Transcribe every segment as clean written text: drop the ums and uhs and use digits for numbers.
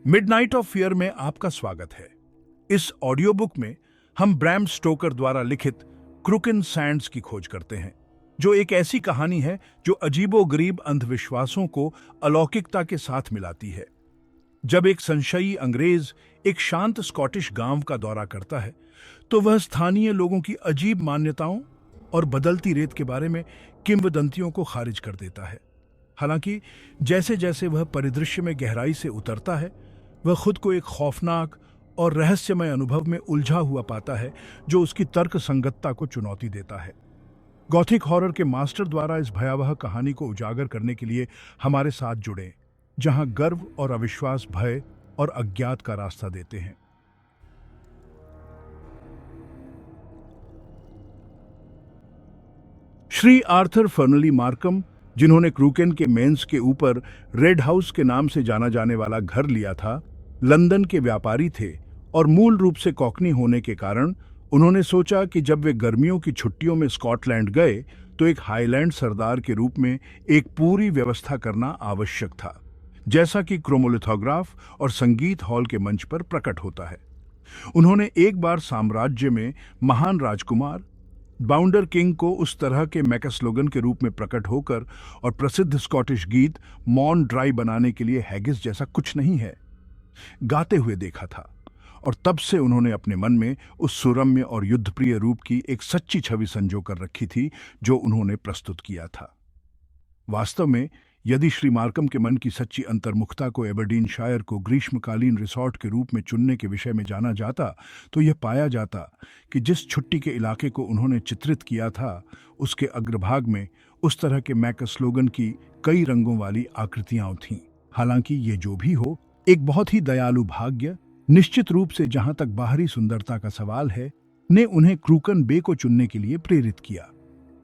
Midnight of fear में आपका स्वागत है। इस ऑडियो बुक में हम ब्रैम स्टोकर द्वारा लिखित क्रुकन सैंड्स की खोज करते हैं, जो एक ऐसी कहानी है जो अजीबोगरीब अंधविश्वासों को अलौकिकता के साथ मिलाती है। जब एक संशयी अंग्रेज एक शांत स्कॉटिश गांव का दौरा करता है, तो वह स्थानीय लोगों की अजीब मान्यताओं और बदलती रेत के बारे में किंवदंतियों को खारिज कर देता है। हालांकि जैसे जैसे वह परिदृश्य में गहराई से उतरता है, वह खुद को एक खौफनाक और रहस्यमय अनुभव में उलझा हुआ पाता है, जो उसकी तर्क संगतता को चुनौती देता है। गॉथिक हॉरर के मास्टर द्वारा इस भयावह कहानी को उजागर करने के लिए हमारे साथ जुड़े, जहां गर्व और अविश्वास भय और अज्ञात का रास्ता देते हैं। श्री आर्थर फर्नली मार्कम, जिन्होंने क्रूकेन के मेंस के ऊपर रेड हाउस के नाम से जाना जाने वाला घर लिया था, लंदन के व्यापारी थे और मूल रूप से कॉकनी होने के कारण उन्होंने सोचा कि जब वे गर्मियों की छुट्टियों में स्कॉटलैंड गए तो एक हाईलैंड सरदार के रूप में एक पूरी व्यवस्था करना आवश्यक था, जैसा कि क्रोमोलिथोग्राफ और संगीत हॉल के मंच पर प्रकट होता है। उन्होंने एक बार साम्राज्य में महान राजकुमार बाउंडर किंग को उस तरह के मैकस्लोगन के रूप में प्रकट होकर और प्रसिद्ध स्कॉटिश गीत मॉन ड्राई बनाने के लिए हैगिस जैसा कुछ नहीं है गाते हुए देखा था, और तब से उन्होंने अपने मन में उस सुरम्य और युद्धप्रिय रूप की एक सच्ची छवि संजो कर रखी थी जो उन्होंने प्रस्तुत किया था। वास्तव में यदि श्री मार्कम के मन की सच्ची अंतर्मुखता को एबरडीनशायर को ग्रीष्मकालीन रिसॉर्ट के रूप में चुनने के विषय में जाना जाता, तो यह पाया जाता कि जिस छुट्टी के इलाके को उन्होंने चित्रित किया था, उसके अग्रभाग में उस तरह के मैकस्लोगन की कई रंगों वाली आकृतियां थीं। हालांकि ये जो भी हो, एक बहुत ही दयालु भाग्य, निश्चित रूप से जहां तक बाहरी सुंदरता का सवाल है, ने उन्हें क्रूकन बे को चुनने के लिए प्रेरित किया।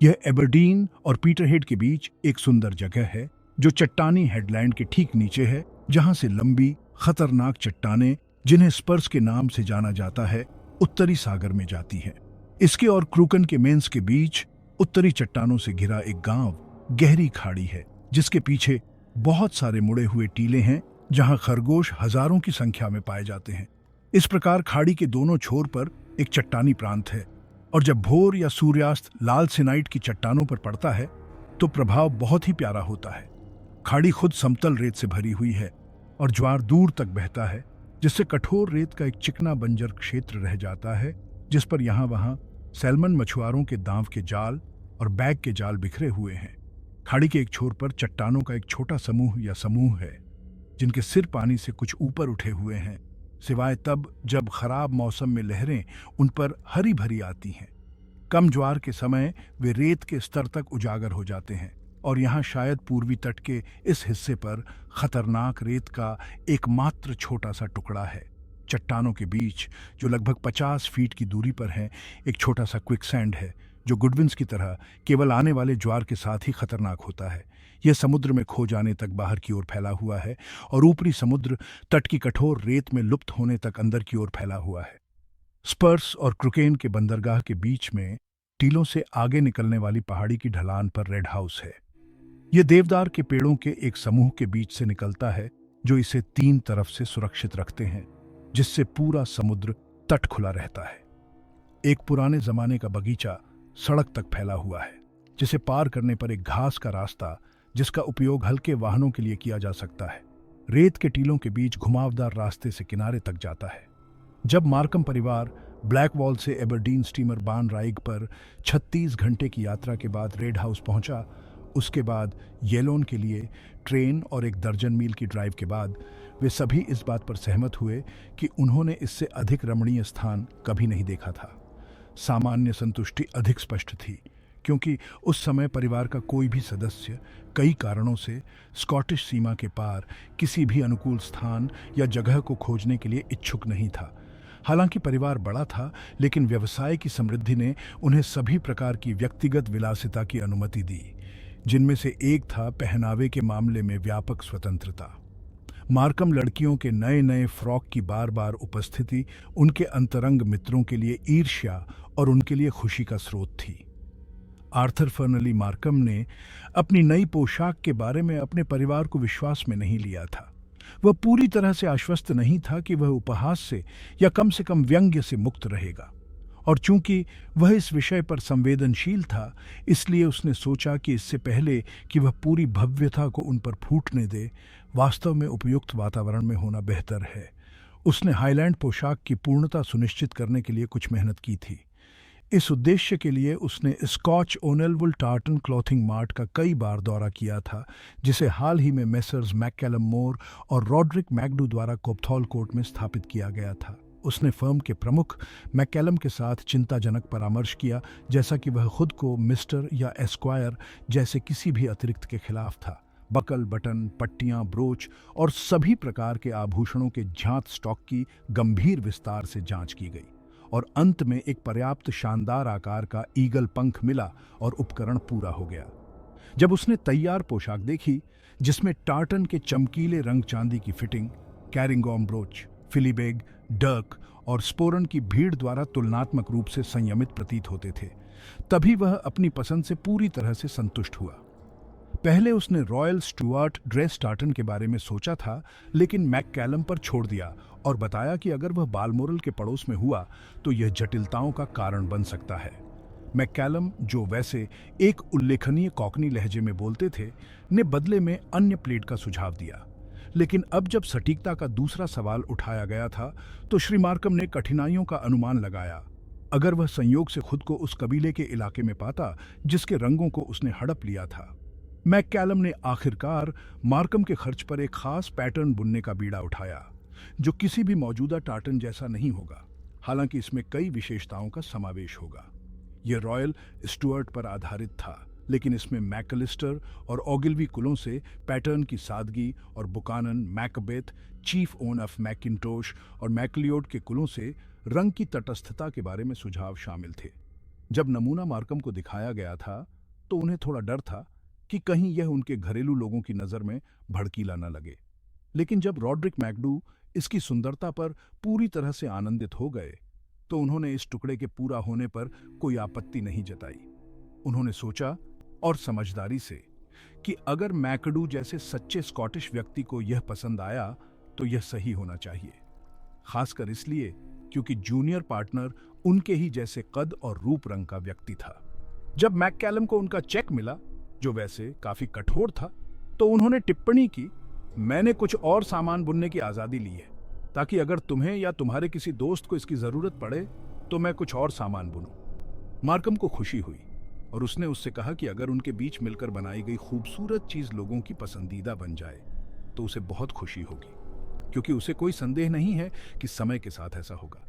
यह एबरडीन और पीटरहेड के बीच एक सुंदर जगह है, जो चट्टानी हेडलैंड के ठीक नीचे है, जहां से लंबी खतरनाक चट्टानें, जिन्हें स्पर्स के नाम से जाना जाता है, उत्तरी सागर में जाती हैं। इसके और क्रूकन के मेंस के बीच उत्तरी चट्टानों से घिरा एक गांव गहरी खाड़ी है, जिसके पीछे बहुत सारे मुड़े हुए टीले हैं, जहां खरगोश हजारों की संख्या में पाए जाते हैं। इस प्रकार खाड़ी के दोनों छोर पर एक चट्टानी प्रांत है, और जब भोर या सूर्यास्त लाल सिनाइट की चट्टानों पर पड़ता है तो प्रभाव बहुत ही प्यारा होता है। खाड़ी खुद समतल रेत से भरी हुई है और ज्वार दूर तक बहता है, जिससे कठोर रेत का एक चिकना बंजर क्षेत्र रह जाता है, जिस पर यहाँ वहाँ सैल्मन मछुआरों के दांव के जाल और बैग के जाल बिखरे हुए हैं। खाड़ी के एक छोर पर चट्टानों का एक छोटा समूह या समूह है, जिनके सिर पानी से कुछ ऊपर उठे हुए हैं, सिवाय तब जब खराब मौसम में लहरें उन पर हरी भरी आती हैं। कम ज्वार के समय वे रेत के स्तर तक उजागर हो जाते हैं, और यहाँ शायद पूर्वी तट के इस हिस्से पर खतरनाक रेत का एकमात्र छोटा सा टुकड़ा है। चट्टानों के बीच, जो लगभग 50 फीट की दूरी पर है, एक छोटा सा क्विकसैंड है, जो गुडविन्स की तरह केवल आने वाले ज्वार के साथ ही खतरनाक होता है। यह समुद्र में खो जाने तक बाहर की ओर फैला हुआ है, और ऊपरी समुद्र तट की कठोर रेत में लुप्त होने तक अंदर की ओर फैला हुआ है। स्पर्स और क्रुकेन के बंदरगाह के बीच में टीलों से आगे निकलने वाली पहाड़ी की ढलान पर रेड हाउस है। यह देवदार के पेड़ों के एक समूह के बीच से निकलता है, जो इसे 3 तरफ से सुरक्षित रखते हैं, जिससे पूरा समुद्र तट खुला रहता है। एक पुराने जमाने का बगीचा सड़क तक फैला हुआ है, जिसे पार करने पर एक घास का रास्ता, जिसका उपयोग हल्के वाहनों के लिए किया जा सकता है, रेत के टीलों के बीच घुमावदार रास्ते से किनारे तक जाता है। जब मार्कम परिवार ब्लैकवॉल से एबरडीन स्टीमर बान राइग पर 36 घंटे की यात्रा के बाद रेड हाउस पहुंचा, उसके बाद येलोन के लिए ट्रेन और एक दर्जन मील की ड्राइव के बाद, वे सभी इस बात पर सहमत हुए कि उन्होंने इससे अधिक रमणीय स्थान कभी नहीं देखा था। सामान्य संतुष्टि अधिक स्पष्ट थी, क्योंकि उस समय परिवार का कोई भी सदस्य कई कारणों से स्कॉटिश सीमा के पार किसी भी अनुकूल स्थान या जगह को खोजने के लिए इच्छुक नहीं था। हालांकि परिवार बड़ा था, लेकिन व्यवसाय की समृद्धि ने उन्हें सभी प्रकार की व्यक्तिगत विलासिता की अनुमति दी, जिनमें से एक था पहनावे के मामले में व्यापक स्वतंत्रता। मार्कम लड़कियों के नए नए फ्रॉक की बार बार उपस्थिति उनके अंतरंग मित्रों के लिए ईर्ष्या और उनके लिए खुशी का स्रोत थी। आर्थर फर्नली मार्कम ने अपनी नई पोशाक के बारे में अपने परिवार को विश्वास में नहीं लिया था। वह पूरी तरह से आश्वस्त नहीं था कि वह उपहास से या कम से कम व्यंग्य से मुक्त रहेगा, और चूंकि वह इस विषय पर संवेदनशील था, इसलिए उसने सोचा कि इससे पहले कि वह पूरी भव्यता को उन पर फूटने दे, वास्तव में उपयुक्त वातावरण में होना बेहतर है। उसने हाईलैंड पोशाक की पूर्णता सुनिश्चित करने के लिए कुछ मेहनत की थी। इस उद्देश्य के लिए उसने स्कॉच ओनेलवुल टार्टन क्लॉथिंग मार्ट का कई बार दौरा किया था, जिसे हाल ही में मेसर्स मैककैलम मोर और रॉड्रिक मैकडू द्वारा कोपथॉल कोर्ट में स्थापित किया गया था। उसने फर्म के प्रमुख मैककैलम के साथ चिंताजनक परामर्श किया, जैसा कि वह खुद को मिस्टर या एस्क्वायर जैसे किसी भी अतिरिक्त के खिलाफ था। बकल, बटन, पट्टियां, ब्रोच और सभी प्रकार के आभूषणों के ज्ञात स्टॉक की गंभीर विस्तार से जांच की गई, और अंत में एक पर्याप्त शानदार आकार का ईगल पंख मिला और उपकरण पूरा हो गया। जब उसने तैयार पोशाक देखी, जिसमें टार्टन के चमकीले रंग चांदी की फिटिंग, कैरिंगॉम ब्रोच, फिलीबेग, डर्क और स्पोरन की भीड़ द्वारा तुलनात्मक रूप से संयमित प्रतीत होते थे, तभी वह अपनी पसंद से पूरी तरह से संतुष्ट हुआ। पहले उसने रॉयल स्टुअर्ट ड्रेस टार्टन के बारे में सोचा था, लेकिन मैककैलम पर छोड़ दिया और बताया कि अगर वह बालमोरल के पड़ोस में हुआ तो यह जटिलताओं का कारण बन सकता है। मैककैलम, जो वैसे एक उल्लेखनीय कॉकनी लहजे में बोलते थे, ने बदले में अन्य प्लेट का सुझाव दिया। लेकिन अब जब सटीकता का दूसरा सवाल उठाया गया था, तो श्री मार्कम ने कठिनाइयों का अनुमान लगाया। अगर वह संयोग से खुद को उस कबीले के इलाके में पाता जिसके रंगों को उसने हड़प लिया था। मैककैलम ने आखिरकार मार्कम के खर्च पर एक खास पैटर्न बुनने का बीड़ा उठाया, जो किसी भी मौजूदा टार्टन जैसा नहीं होगा, हालांकि इसमें कई विशेषताओं का समावेश होगा। यह रॉयल स्टुअर्ट पर आधारित था, लेकिन इसमें मैकलिस्टर और ओगिल्वी कुलों से पैटर्न की सादगी और Buchanan, Macbeth, chief own of Macintosh और मैकलियोड के कुलों से रंग की तटस्थता के बारे में सुझाव शामिल थे। जब नमूना मार्कम को दिखाया गया था, तो उन्हें थोड़ा डर था कि कहीं यह उनके घरेलू लोगों की नज़र में भड़कीला न लगे। लेकिन जब रॉड्रिक मैकडू इसकी सुंदरता पर पूरी तरह से आनंदित हो गए, तो उन्होंने इस टुकड़े के पूरा होने पर कोई आपत्ति नहीं जताई। उन्होंने सोचा, और समझदारी से, कि अगर मैकडू जैसे सच्चे स्कॉटिश व्यक्ति को यह पसंद आया तो यह सही होना चाहिए, खासकर इसलिए क्योंकि जूनियर पार्टनर उनके ही जैसे कद और रूप रंग का व्यक्ति था। जब मैककैलम को उनका चेक मिला, जो वैसे काफी कठोर था, तो उन्होंने टिप्पणी की, मैंने कुछ और सामान बुनने की आजादी ली है, ताकि अगर तुम्हें या तुम्हारे किसी दोस्त को इसकी जरूरत पड़े तो मैं कुछ और सामान बुनूं। मार्कम को खुशी हुई और उसने उससे कहा कि अगर उनके बीच मिलकर बनाई गई खूबसूरत चीज लोगों की पसंदीदा बन जाए तो उसे बहुत खुशी होगी, क्योंकि उसे कोई संदेह नहीं है कि समय के साथ ऐसा होगा।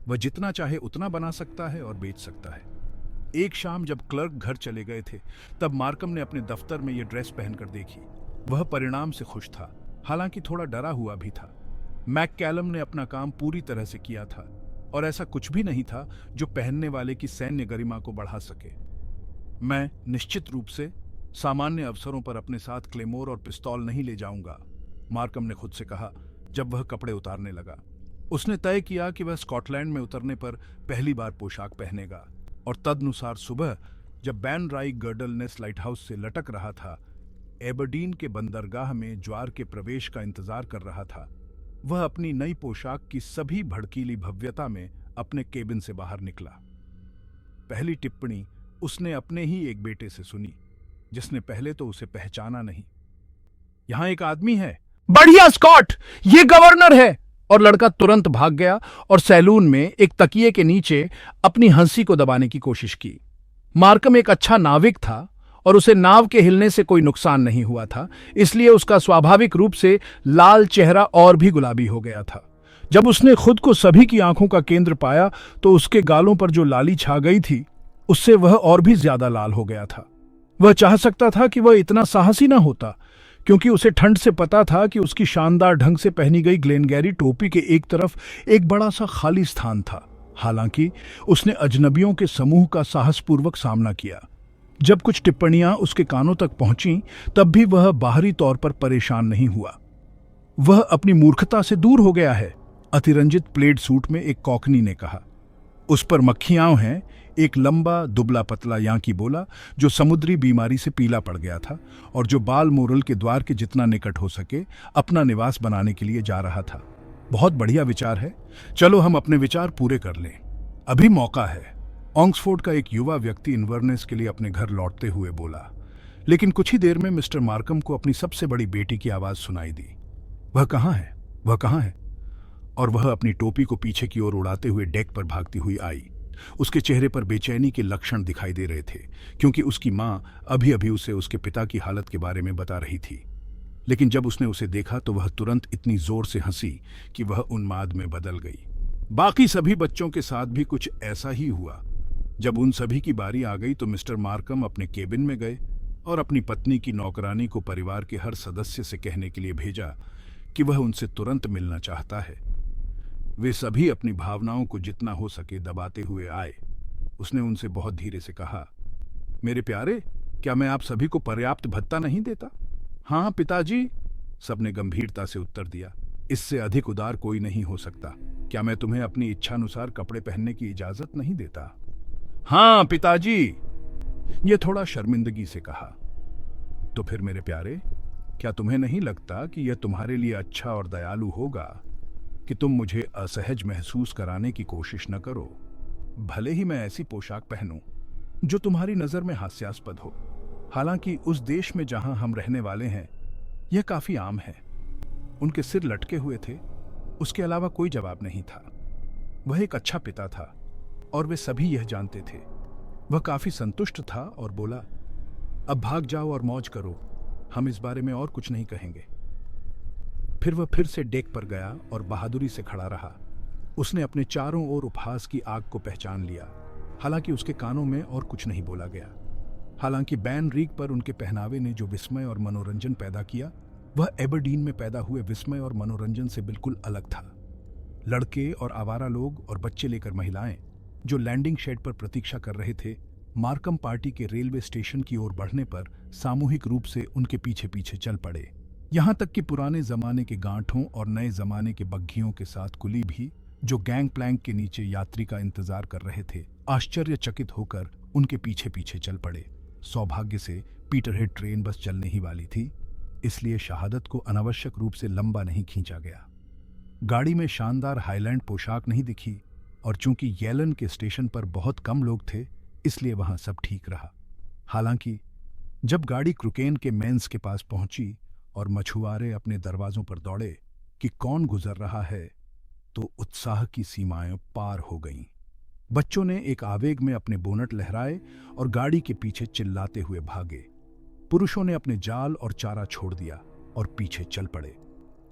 वह जितना चाहे उतना बना सकता है और बेच सकता है। एक शाम जब क्लर्क घर चले गए थे, तब मार्कम ने अपने दफ्तर में यह ड्रेस पहनकर देखी। वह परिणाम से खुश था, हालांकि थोड़ा डरा हुआ भी था। मैककैलम ने अपना काम पूरी तरह से किया था, और ऐसा कुछ भी नहीं था जो पहनने वाले की सैन्य गरिमा को बढ़ा सके। मैं निश्चित रूप से सामान्य अवसरों पर अपने साथ क्लेमोर और पिस्तौल नहीं ले जाऊंगा, मार्कम ने खुद से कहा जब वह कपड़े उतारने लगा। उसने तय किया कि वह स्कॉटलैंड में उतरने पर पहली बार पोशाक पहनेगा, और तदनुसार सुबह जब बैन राई गर्डलनेस लाइट हाउस से लटक रहा था, एबरडीन के बंदरगाह में ज्वार के प्रवेश का इंतजार कर रहा था, वह अपनी नई पोशाक की सभी भड़कीली भव्यता में अपने केबिन से बाहर निकला। पहली टिप्पणी उसने अपने ही एक बेटे से सुनी, जिसने पहले तो उसे पहचाना नहीं। यहां एक आदमी है। बढ़िया स्कॉट, ये गवर्नर है। और लड़का तुरंत भाग गया और सैलून में एक तकिए के नीचे अपनी हंसी को दबाने की कोशिश की। मार्कम एक अच्छा नाविक था और उसे नाव के हिलने से कोई नुकसान नहीं हुआ था, इसलिए उसका स्वाभाविक रूप से लाल चेहरा और भी गुलाबी हो गया था। जब उसने खुद को सभी की आंखों का केंद्र पाया तो उसके गालों पर जो लाली छा गई थी, उससे वह और भी ज्यादा लाल हो गया था। वह चाह सकता था कि वह इतना साहसी न होता, क्योंकि उसे ठंड से पता था कि उसकी शानदार ढंग से पहनी गई ग्लेनगैरी टोपी के एक तरफ एक बड़ा सा खाली स्थान था। हालांकि उसने अजनबियों के समूह का साहसपूर्वक सामना किया। जब कुछ टिप्पणियां उसके कानों तक पहुंची, तब भी वह बाहरी तौर पर परेशान नहीं हुआ। वह अपनी मूर्खता से दूर हो गया है, अतिरंजित प्लेड सूट में एक कॉकनी ने कहा। उस पर मक्खियां हैं, एक लंबा दुबला पतला यांकी बोला जो समुद्री बीमारी से पीला पड़ गया था और जो बाल मोरल के द्वार के जितना निकट हो सके अपना निवास बनाने के लिए जा रहा था। बहुत बढ़िया विचार है, चलो हम अपने विचार पूरे कर लें, अभी मौका है। ऑक्सफोर्ड का एक युवा व्यक्ति इन्वर्नेस के लिए अपने घर लौटते हुए बोला। लेकिन कुछ ही देर में मिस्टर मार्कम को अपनी सबसे बड़ी बेटी की आवाज सुनाई दी। वह कहाँ है, वह कहाँ है? और वह अपनी टोपी को पीछे की ओर उड़ाते हुए डेक पर भागती हुई आई। उसके चेहरे पर बेचैनी के लक्षण दिखाई दे रहे थे, क्योंकि उसकी मां अभी अभी उसे उसके पिता की हालत के बारे में बता रही थी। लेकिन जब उसने उसे देखा तो वह तुरंत इतनी जोर से हंसी कि वह उन्माद में बदल गई। बाकी सभी बच्चों के साथ भी कुछ ऐसा ही हुआ। जब उन सभी की बारी आ गई तो मिस्टर मार्कम अपने केबिन में गए और अपनी पत्नी की नौकरानी को परिवार के हर सदस्य से कहने के लिए भेजा कि वह उनसे तुरंत मिलना चाहता है। वे सभी अपनी भावनाओं को जितना हो सके दबाते हुए आए। उसने उनसे बहुत धीरे से कहा, मेरे प्यारे, क्या मैं आप सभी को पर्याप्त भत्ता नहीं देता? हाँ पिताजी, सबने गंभीरता से उत्तर दिया। इससे अधिक उदार कोई नहीं हो सकता। क्या मैं तुम्हें अपनी इच्छानुसार कपड़े पहनने की इजाजत नहीं देता? हाँ पिताजी, ये थोड़ा शर्मिंदगी से कहा। तो फिर मेरे प्यारे, क्या तुम्हें नहीं लगता कि यह तुम्हारे लिए अच्छा और दयालु होगा कि तुम मुझे असहज महसूस कराने की कोशिश न करो? भले ही मैं ऐसी पोशाक पहनूं जो तुम्हारी नजर में हास्यास्पद हो। हालांकि उस देश में जहां हम रहने वाले हैं यह काफी आम है। उनके सिर लटके हुए थे, उसके अलावा कोई जवाब नहीं था। वह एक अच्छा पिता था और वे सभी यह जानते थे। वह काफी संतुष्ट था और बोला, अब भाग जाओ और मौज करो, हम इस बारे में और कुछ नहीं कहेंगे। फिर वह फिर से डेक पर गया और बहादुरी से खड़ा रहा। उसने अपने चारों ओर उपहास की आग को पहचान लिया। हालांकि उसके कानों में और कुछ नहीं बोला गया। हालांकि बैन रीग पर उनके पहनावे ने जो विस्मय और मनोरंजन पैदा किया वह एबरडीन में पैदा हुए विस्मय और मनोरंजन से बिल्कुल अलग था। लड़के और आवारा लोग और बच्चे लेकर महिलाएं जो लैंडिंग शेड पर प्रतीक्षा कर रहे थे, मार्कम पार्टी के रेलवे स्टेशन की ओर बढ़ने पर सामूहिक रूप से उनके पीछे पीछे चल पड़े। यहां तक कि पुराने जमाने के गांठों और नए जमाने के बग्घियों के साथ कुली भी, जो गैंग प्लैंक के नीचे यात्री का इंतजार कर रहे थे, आश्चर्यचकित होकर उनके पीछे पीछे चल पड़े। सौभाग्य से पीटरहेड ट्रेन बस चलने ही वाली थी, इसलिए शहादत को अनावश्यक रूप से लंबा नहीं खींचा गया। गाड़ी में शानदार हाईलैंड पोशाक नहीं दिखी और चूंकि येलन के स्टेशन पर बहुत कम लोग थे, इसलिए वहां सब ठीक रहा। हालांकि जब गाड़ी क्रुकेन के मेंस के पास पहुंची और मछुआरे अपने दरवाजों पर दौड़े कि कौन गुजर रहा है, तो उत्साह की सीमाएं पार हो गईं। बच्चों ने एक आवेग में अपने बोनट लहराए और गाड़ी के पीछे चिल्लाते हुए भागे। पुरुषों ने अपने जाल और चारा छोड़ दिया और पीछे चल पड़े।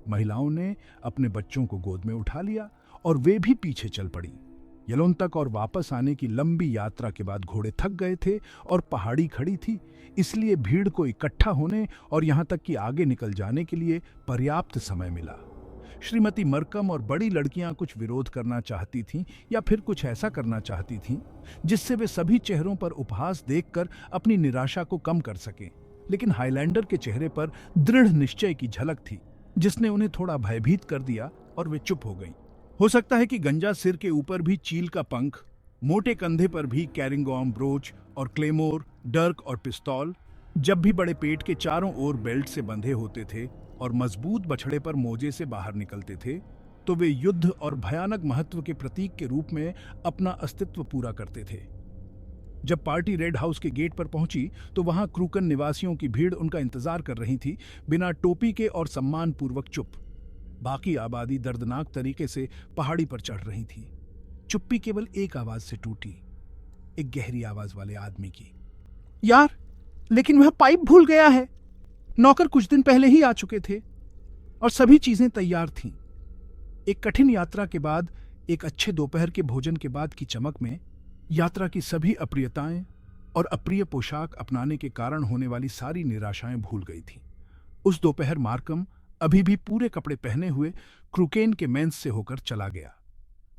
महिलाओं ने अपने बच्चों को गोद में उठा लिया और वे भी पीछे चल पड़ी। येलोन तक और वापस आने की लंबी यात्रा के बाद घोड़े थक गए थे और पहाड़ी खड़ी थी, इसलिए भीड़ को इकट्ठा होने और यहां तक कि आगे निकल जाने के लिए पर्याप्त समय मिला। श्रीमती मरकम और बड़ी लड़कियां कुछ विरोध करना चाहती थीं या फिर कुछ ऐसा करना चाहती थीं जिससे वे सभी चेहरों पर उपहास देखकर अपनी निराशा को कम कर सकें। लेकिन हाईलैंडर के चेहरे पर दृढ़ निश्चय की झलक थी, जिसने उन्हें थोड़ा भयभीत कर दिया और वे चुप हो गईं। हो सकता है कि गंजा सिर के ऊपर भी चील का पंख, मोटे कंधे पर भी कैरिंगॉम ब्रोच और क्लेमोर, डर्क और पिस्तौल, जब भी बड़े पेट के चारों ओर बेल्ट से बंधे होते थे और मजबूत बछड़े पर मोजे से बाहर निकलते थे, तो वे युद्ध और भयानक महत्व के प्रतीक के रूप में अपना अस्तित्व पूरा करते थे। जब पार्टी रेड हाउस के गेट पर पहुंची तो वहां क्रूकन निवासियों की भीड़ उनका इंतजार कर रही थी, बिना टोपी के और सम्मानपूर्वक चुप। बाकी आबादी दर्दनाक तरीके से पहाड़ी पर चढ़ रही थी। चुप्पी केवल एक आवाज से टूटी, एक गहरी आवाज वाले आदमी की। यार, लेकिन वह पाइप भूल गया है। नौकर कुछ दिन पहले ही आ चुके थे और सभी चीजें तैयार थीं। एक कठिन यात्रा के बाद, एक अच्छे दोपहर के भोजन के बाद की चमक में यात्रा की सभी अप्रियताएं और अप्रिय पोशाक अपनाने के कारण होने वाली सारी निराशाएं भूल गई थीं। उस दोपहर मार्कम अभी भी पूरे कपड़े पहने हुए क्रूकेन के मेंस से होकर चला गया।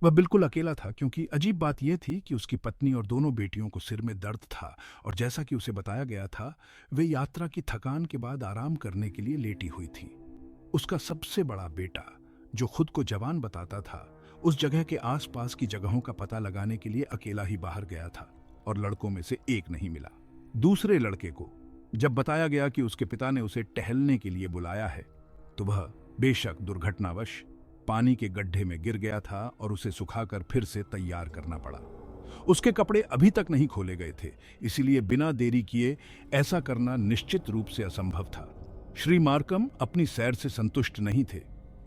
वह बिल्कुल अकेला था, क्योंकि अजीब बात यह थी कि उसकी पत्नी और दोनों बेटियों को सिर में दर्द था और जैसा कि उसे बताया गया था, वे यात्रा की थकान के बाद आराम करने के लिए लेटी हुई थी। उसका सबसे बड़ा बेटा, जो खुद को जवान बताता था, उस जगह के आसपास की जगहों का पता लगाने के लिए अकेला ही बाहर गया था और लड़कों में से एक नहीं मिला। दूसरे लड़के को जब बताया गया कि उसके पिता ने उसे टहलने के लिए बुलाया है, तो वह बेशक दुर्घटनावश पानी के गड्ढे में गिर गया था और उसे सुखाकर फिर से तैयार करना पड़ा। उसके कपड़े अभी तक नहीं खोले गए थे, इसीलिए बिना देरी किए ऐसा करना निश्चित रूप से असंभव था। श्री मार्कम अपनी सैर से संतुष्ट नहीं थे।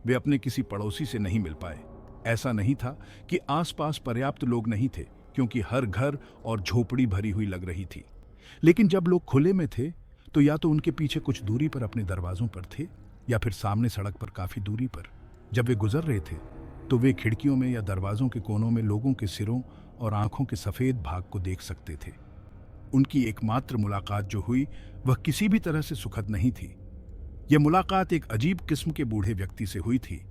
वे अपने किसी पड़ोसी से नहीं मिल पाए। ऐसा नहीं था कि आसपास पर्याप्त लोग नहीं थे, क्योंकि हर घर और झोपड़ी भरी हुई लग रही थी। लेकिन जब लोग खुले में थे, तो या तो उनके पीछे कुछ दूरी पर अपने दरवाजों पर थे, या फिर सामने सड़क पर काफी दूरी पर। जब वे गुजर रहे थे, तो वे खिड़कियों में या दरवाजों के कोनों में लोगों के सिरों और आंखों के सफेद भाग को देख सकते थे। उनकी एकमात्र मुलाकात जो हुई, वह किसी भी तरह से सुखद नहीं थी। यह मुलाकात एक अजीब किस्म के बूढ़े व्यक्ति से हुई थी,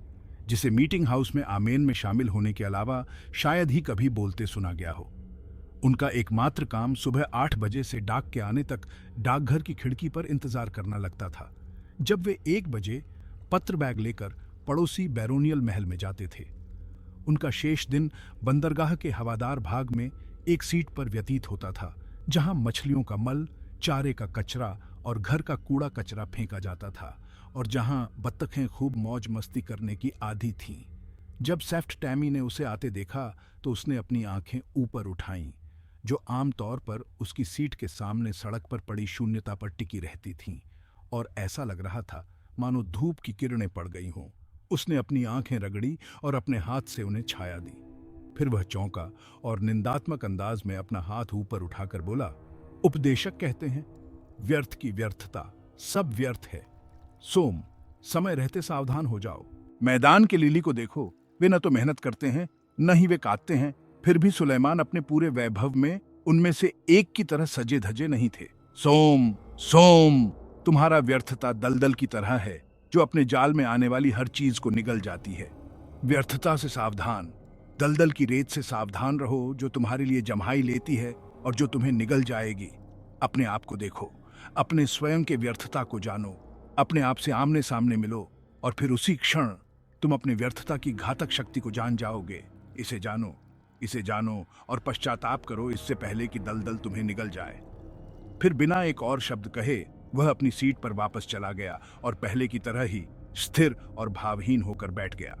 जिसे मीटिंग हाउस में आमेन में शामिल होने के अलावा शायद ही कभी बोलते सुना गया हो। उनका एकमात्र काम सुबह 8 बजे से डाक के आने तक डाकघर की खिड़की पर इंतजार करना लगता था, जब वे 1 बजे पत्र बैग लेकर पड़ोसी बैरोनियल महल में जाते थे। उनका शेष दिन बंदरगाह के हवादार भाग में एक सीट पर व्यतीत होता था, जहां मछलियों का मल, चारे का कचरा और घर का कूड़ा कचरा फेंका जाता था, और जहां बत्तखें खूब मौज मस्ती करने की आदी थीं। जब सेफ्ट टैमी ने उसे आते देखा, तो उसने अपनी आंखें ऊपर उठाईं, जो आमतौर पर उसकी सीट के सामने सड़क पर पड़ी शून्यता पर टिकी रहती थीं, और ऐसा लग रहा था मानो धूप की किरणें पड़ गई हों। उसने अपनी आंखें रगड़ी और अपने हाथ से उन्हें छाया दी। फिर वह चौंका और निंदात्मक अंदाज में अपना हाथ ऊपर उठाकर बोला, उपदेशक कहते हैं, व्यर्थ की व्यर्थता, सब व्यर्थ है। सोम, समय रहते सावधान हो जाओ। मैदान के लिली को देखो, वे न तो मेहनत करते हैं, न ही वे काटते हैं। फिर भी सुलेमान अपने पूरे वैभव में उनमें से एक की तरह सजे धजे नहीं थे। सोम, सोम, तुम्हारा व्यर्थता दलदल की तरह है, जो अपने जाल में आने वाली हर चीज को निगल जाती है। व्यर्थता से सावधान, दलदल की रेत से सावधान रहो, जो तुम्हारे लिए जम्हाई लेती है और जो तुम्हें निगल जाएगी। अपने आप को देखो, अपने स्वयं के व्यर्थता को जानो, अपने आप से आमने सामने मिलो, और फिर उसी क्षण तुम अपने व्यर्थता की घातक शक्ति को जान जाओगे। इसे जानो और पश्चाताप करो, इससे पहले कि दलदल तुम्हें निगल जाए। फिर बिना एक और शब्द कहे वह अपनी सीट पर वापस चला गया और पहले की तरह ही स्थिर और भावहीन होकर बैठ गया।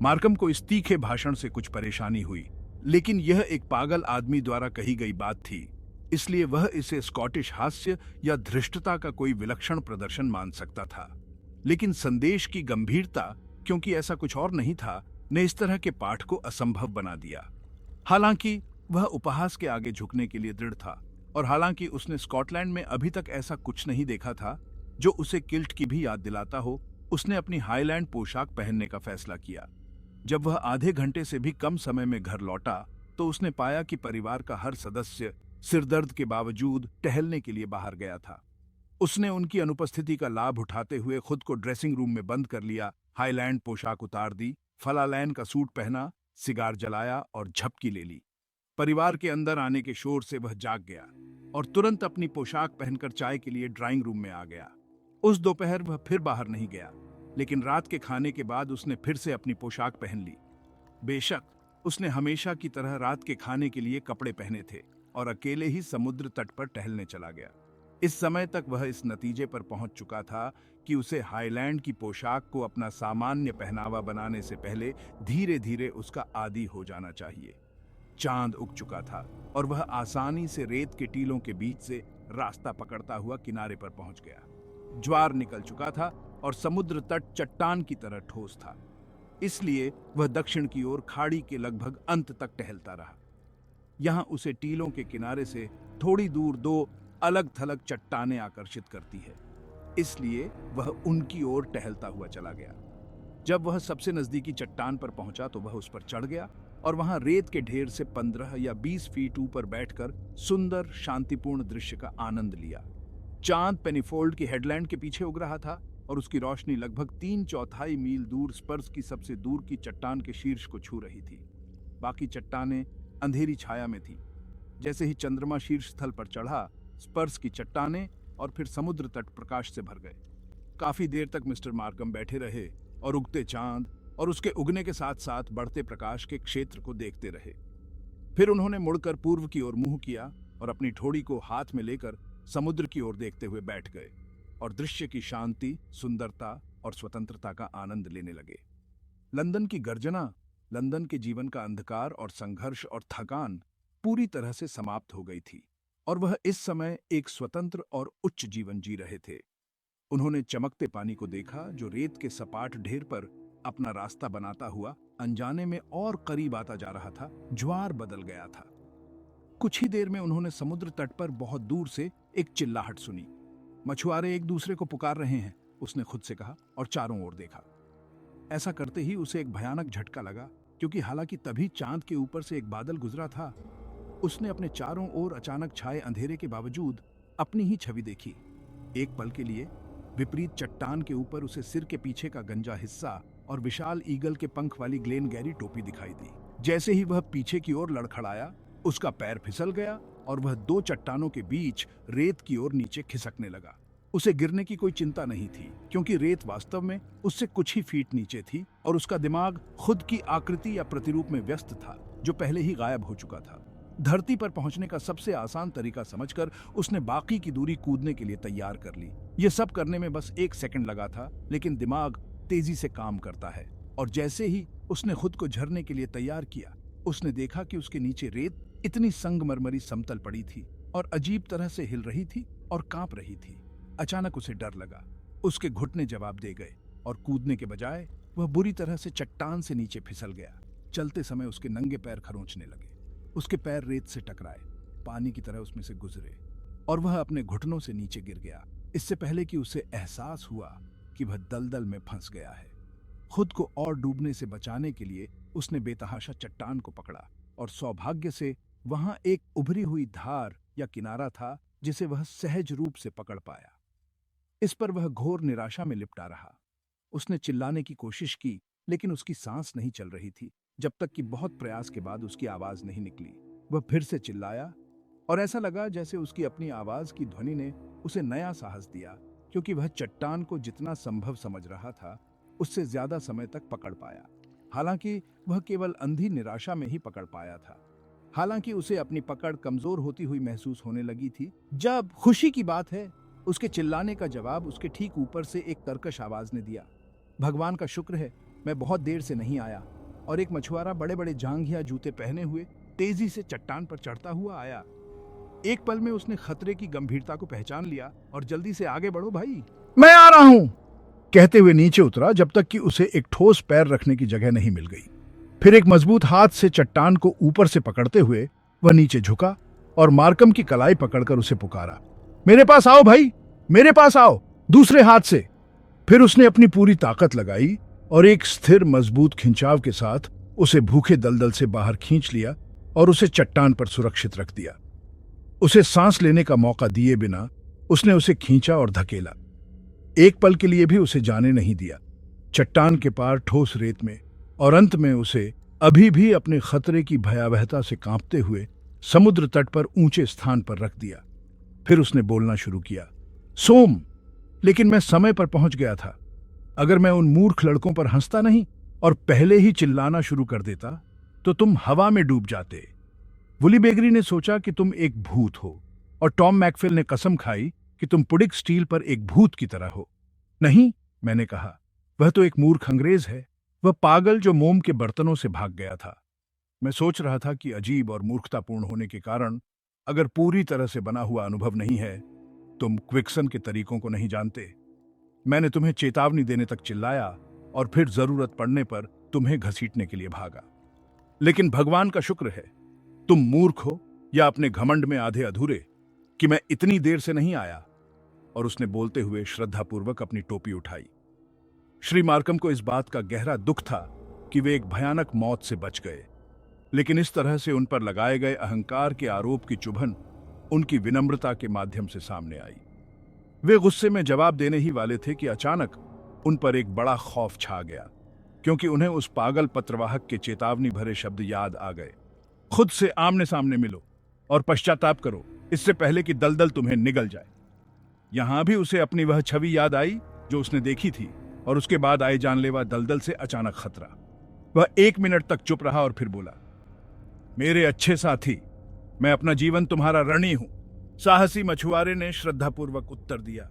मार्कम को इस तीखे भाषण से कुछ परेशानी हुई, लेकिन यह एक पागल आदमी द्वारा कही गई बात थी, इसलिए वह इसे स्कॉटिश हास्य या धृष्टता का कोई विलक्षण प्रदर्शन मान सकता था। लेकिन संदेश की गंभीरता, क्योंकि ऐसा कुछ और नहीं था, ने इस तरह के पाठ को असंभव बना दिया। हालांकि वह उपहास के आगे झुकने के लिए दृढ़ था, और हालांकि उसने स्कॉटलैंड में अभी तक ऐसा कुछ नहीं देखा था जो उसे किल्ट की भी याद दिलाता हो, उसने अपनी हाईलैंड पोशाक पहनने का फैसला किया। जब वह आधे घंटे से भी कम समय में घर लौटा, तो उसने पाया कि परिवार का हर सदस्य सिरदर्द के बावजूद टहलने के लिए बाहर गया था। उसने उनकी अनुपस्थिति का लाभ उठाते हुए खुद को ड्रेसिंग रूम में बंद कर लिया, हाईलैंड पोशाक उतार दी, फलालैन का सूट पहना, सिगार जलाया और झपकी ले ली। परिवार के अंदर आने के शोर से वह जाग गया और तुरंत अपनी पोशाक पहनकर चाय के लिए ड्राइंग रूम में आ गया। उस दोपहर वह फिर बाहर नहीं गया, लेकिन रात के खाने के बाद उसने फिर से अपनी पोशाक पहन ली। बेशक उसने हमेशा की तरह रात के खाने के लिए कपड़े पहने थे और अकेले ही समुद्र तट पर टहलने चला गया। इस समय तक वह इस नतीजे पर पहुंच चुका था कि उसे हाईलैंड की पोशाक को अपना सामान्य पहनावा बनाने से पहले धीरे धीरे उसका आदी हो जाना चाहिए। चांद उग चुका था और वह आसानी से रेत के टीलों के बीच से रास्ता पकड़ता हुआ किनारे पर पहुंच गया। ज्वार निकल चुका था और समुद्र तट चट्टान की तरह ठोस था, इसलिए वह दक्षिण की ओर खाड़ी के लगभग अंत तक टहलता रहा। यहां उसे टीलों के किनारे से थोड़ी दूर 2 अलग थलग चट्टानें आकर्षित करती है, इसलिए वह उनकी ओर टहलता हुआ चला गया। जब वह सबसे नजदीकी चट्टान पर पहुंचा तो वह उस पर चढ़ गया और वहां रेत के ढेर से 15 या 20 फीट ऊपर बैठकर सुंदर शांतिपूर्ण दृश्य का आनंद लिया। चांद पेनीफोल्ड की हेडलैंड के पीछे उग रहा था और उसकी रोशनी लगभग 3/4 मील दूर स्पर्स की सबसे दूर की चट्टान के शीर्ष को छू रही थी। बाकी चट्टानें अंधेरी छाया में थीं। जैसे ही चंद्रमा शीर्ष स्थल पर चढ़ा, स्पर्स की चट्टानें और फिर समुद्र तट प्रकाश से भर गए। काफी देर तक मिस्टर मार्कम बैठे रहे और उगते चांद, और उसके उगने के साथ साथ बढ़ते प्रकाश के क्षेत्र को देखते रहे। फिर उन्होंने मुड़कर पूर्व की ओर मुंह किया और अपनी ठोड़ी को हाथ में लेकर समुद्र की ओर देखते हुए बैठ गए और दृश्य की शांति, सुंदरता और स्वतंत्रता का आनंद लेने लगे। लंदन की गर्जना, लंदन के जीवन का अंधकार और संघर्ष और थकान पूरी तरह से समाप्त हो गई थी और वह इस समय एक स्वतंत्र और उच्च जीवन जी रहे थे। उन्होंने चमकते पानी को देखा जो रेत के सपाट ढेर पर अपना रास्ता बनाता हुआ अनजाने में और करीब आता जा रहा था। ज्वार बदल गया था। कुछ ही देर में उन्होंने समुद्र तट पर बहुत दूर से एक चिल्लाहट सुनी। मछुआरे एक दूसरे को पुकार रहे हैं, उसने खुद से कहा और चारों ओर देखा। ऐसा करते ही उसे एक भयानक झटका लगा, क्योंकि हालांकि तभी चांद के ऊपर से एक बादल गुजरा था, उसने अपने चारों ओर अचानक छाए अंधेरे के बावजूद अपनी ही छवि देखी। एक पल के लिए विपरीत चट्टान के ऊपर उसे सिर के पीछे का गंजा हिस्सा और विशाल ईगल के पंख वाली ग्लेनगैरी टोपी दिखाई दी। जैसे ही वह पीछे की ओर लड़खड़ाया, उसका पैर फिसल गया और वह दो चट्टानों के बीच रेत की ओर नीचे खिसकने लगा। उसे गिरने की कोई चिंता नहीं थी, क्योंकि रेत वास्तव में उससे कुछ ही फीट नीचे थी और उसका दिमाग खुद की आकृति या प्रतिरूप में व्यस्त था, जो पहले ही गायब हो चुका था। धरती पर पहुंचने का सबसे आसान तरीका समझकर उसने बाकी की दूरी कूदने के लिए तैयार कर ली। यह सब करने में बस 1 सेकंड लगा था, लेकिन दिमाग तेजी से काम करता है और जैसे ही उसने खुद को झरने के लिए तैयार किया, उसने देखा कि उसके नीचे रेत इतनी संगमरमरी समतल पड़ी थी और अजीब तरह से हिल रही थी और कांप रही थी। अचानक उसे डर लगा। उसके घुटने जवाब दे गए और कूदने के बजाय वह बुरी तरह से चट्टान से नीचे फिसल गया। चलते समय उसके नंगे पैर खरोंचने लगे। उसके पैर रेत से टकराए, पानी की तरह उसमें से गुजरे और वह अपने घुटनों से नीचे गिर गया, इससे पहले कि उसे एहसास हुआ कि वह दलदल में फंस गया है। खुद को और डूबने से बचाने के लिए उसने बेतहाशा चट्टान को पकड़ा और सौभाग्य से वहां एक उभरी हुई धार या किनारा था जिसे वह सहज रूप से पकड़ पाया। इस पर वह घोर निराशा में लिपटा रहा। उसने चिल्लाने की कोशिश की, लेकिन उसकी सांस नहीं चल रही थी, जब तक कि बहुत प्रयास के बाद उसकी आवाज नहीं निकली। वह फिर से चिल्लाया और ऐसा लगा जैसे उसकी अपनी आवाज की ध्वनि ने उसे नया साहस दिया, क्योंकि वह चट्टान को जितना संभव समझ रहा था उससे ज्यादा समय तक पकड़ पाया। हालांकि वह केवल अंधी निराशा में ही पकड़ पाया था। हालांकि उसे अपनी पकड़ कमजोर होती हुई महसूस होने लगी थी, जब खुशी की बात है उसके चिल्लाने का जवाब उसके ठीक ऊपर से एक कर्कश आवाज ने दिया। भगवान का शुक्र है मैं बहुत देर से नहीं आया। और एक मछुआरा बड़े बड़े जांघिया जूते पहने हुए तेजी से चट्टान पर चढ़ता हुआ आया। एक पल में उसने खतरे की गंभीरता को पहचान लिया और जल्दी से आगे बढ़ो भाई, मैं आ रहा हूं कहते हुए नीचे उतरा, जब तक कि उसे एक ठोस पैर रखने की जगह नहीं मिल गई। फिर एक मजबूत हाथ से चट्टान को ऊपर से पकड़ते हुए वह नीचे झुका और मार्कम की कलाई पकड़कर उसे पुकारा, मेरे पास आओ भाई, मेरे पास आओ, दूसरे हाथ से। फिर उसने अपनी पूरी ताकत लगाई और एक स्थिर मजबूत खिंचाव के साथ उसे भूखे दलदल से बाहर खींच लिया और उसे चट्टान पर सुरक्षित रख दिया। उसे सांस लेने का मौका दिए बिना उसने उसे खींचा और धकेला। एक पल के लिए भी उसे जाने नहीं दिया। चट्टान के पार ठोस रेत में और अंत में उसे अभी भी अपने खतरे की भयावहता से कांपते हुए समुद्र तट पर ऊंचे स्थान पर रख दिया। फिर उसने बोलना शुरू किया, सोम, लेकिन मैं समय पर पहुंच गया था। अगर मैं उन मूर्ख लड़कों पर हंसता नहीं और पहले ही चिल्लाना शुरू कर देता तो तुम हवा में डूब जाते। वुली बेगरी ने सोचा कि तुम एक भूत हो और टॉम मैकफिल ने कसम खाई कि तुम पुडिक स्टील पर एक भूत की तरह हो। नहीं, मैंने कहा, वह तो एक मूर्ख अंग्रेज है, वह पागल जो मोम के बर्तनों से भाग गया था। मैं सोच रहा था कि अजीब और मूर्खतापूर्ण होने के कारण अगर पूरी तरह से बना हुआ अनुभव नहीं है, तुम क्विक्सन के तरीकों को नहीं जानते। मैंने तुम्हें चेतावनी देने तक चिल्लाया और फिर जरूरत पड़ने पर तुम्हें घसीटने के लिए भागा। लेकिन भगवान का शुक्र है तुम मूर्ख हो या अपने घमंड में आधे अधूरे कि मैं इतनी देर से नहीं आया। और उसने बोलते हुए श्रद्धापूर्वक अपनी टोपी उठाई। श्री मार्कम को इस बात का गहरा दुख था कि वे एक भयानक मौत से बच गए, लेकिन इस तरह से उन पर लगाए गए अहंकार के आरोप की चुभन उनकी विनम्रता के माध्यम से सामने आई। वे गुस्से में जवाब देने ही वाले थे कि अचानक उन पर एक बड़ा खौफ छा गया, क्योंकि उन्हें उस पागल पत्रवाहक के चेतावनी भरे शब्द याद आ गए, खुद से आमने सामने मिलो और पश्चाताप करो इससे पहले कि दलदल तुम्हें निगल जाए। यहां भी उसे अपनी वह छवि याद आई जो उसने देखी थी, और उसके बाद आए जानलेवा दलदल से अचानक खतरा। वह 1 मिनट तक चुप रहा और फिर बोला, मेरे अच्छे साथी, मैं अपना जीवन तुम्हारा ऋणी हूं। साहसी मछुआरे ने श्रद्धापूर्वक उत्तर दिया,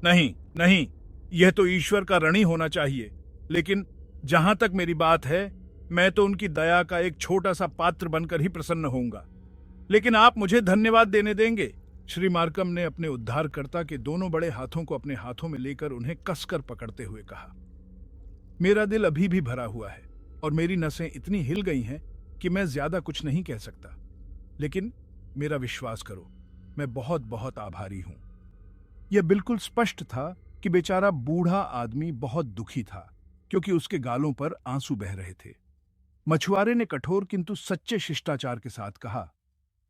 नहीं नहीं, यह तो ईश्वर का ऋणी होना चाहिए, लेकिन जहां तक मेरी बात है, मैं तो उनकी दया का एक छोटा सा पात्र बनकर ही प्रसन्न होऊंगा। लेकिन आप मुझे धन्यवाद देने देंगे। श्री मार्कम ने अपने उद्धारकर्ता के दोनों बड़े हाथों को अपने हाथों में लेकर उन्हें कसकर पकड़ते हुए कहा, मेरा दिल अभी भी भरा हुआ है और मेरी नसें इतनी हिल गई हैं कि मैं ज्यादा कुछ नहीं कह सकता, लेकिन मेरा विश्वास करो, मैं बहुत बहुत आभारी हूं। यह बिल्कुल स्पष्ट था कि बेचारा बूढ़ा आदमी बहुत दुखी था, क्योंकि उसके गालों पर आंसू बह रहे थे। मछुआरे ने कठोर किंतु सच्चे शिष्टाचार के साथ कहा,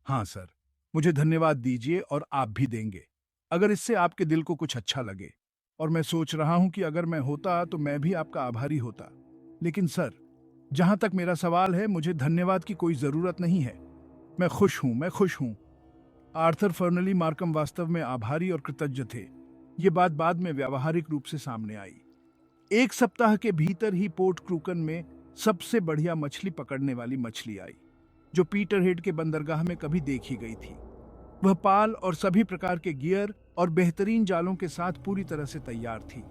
हाँ सर, मुझे धन्यवाद दीजिए और आप भी देंगे, अगर इससे आपके दिल को कुछ अच्छा लगे। और मैं सोच रहा हूं कि अगर मैं होता तो मैं भी आपका आभारी होता। लेकिन सर, जहां तक मेरा सवाल है, मुझे धन्यवाद की कोई जरूरत नहीं है। मैं खुश हूं। आर्थर फर्नली मार्कम वास्तव में आभारी और कृतज्ञ थे। ये बात बाद में व्यावहारिक रूप से सामने आई। 1 सप्ताह के भीतर ही पोर्ट क्रूकन में सबसे बढ़िया मछली पकड़ने वाली मछली आई, जो पीटरहेड के बंदरगाह में कभी देखी गई थी। वह पाल और सभी प्रकार के गियर और बेहतरीन जालों के साथ पूरी तरह से तैयार थी।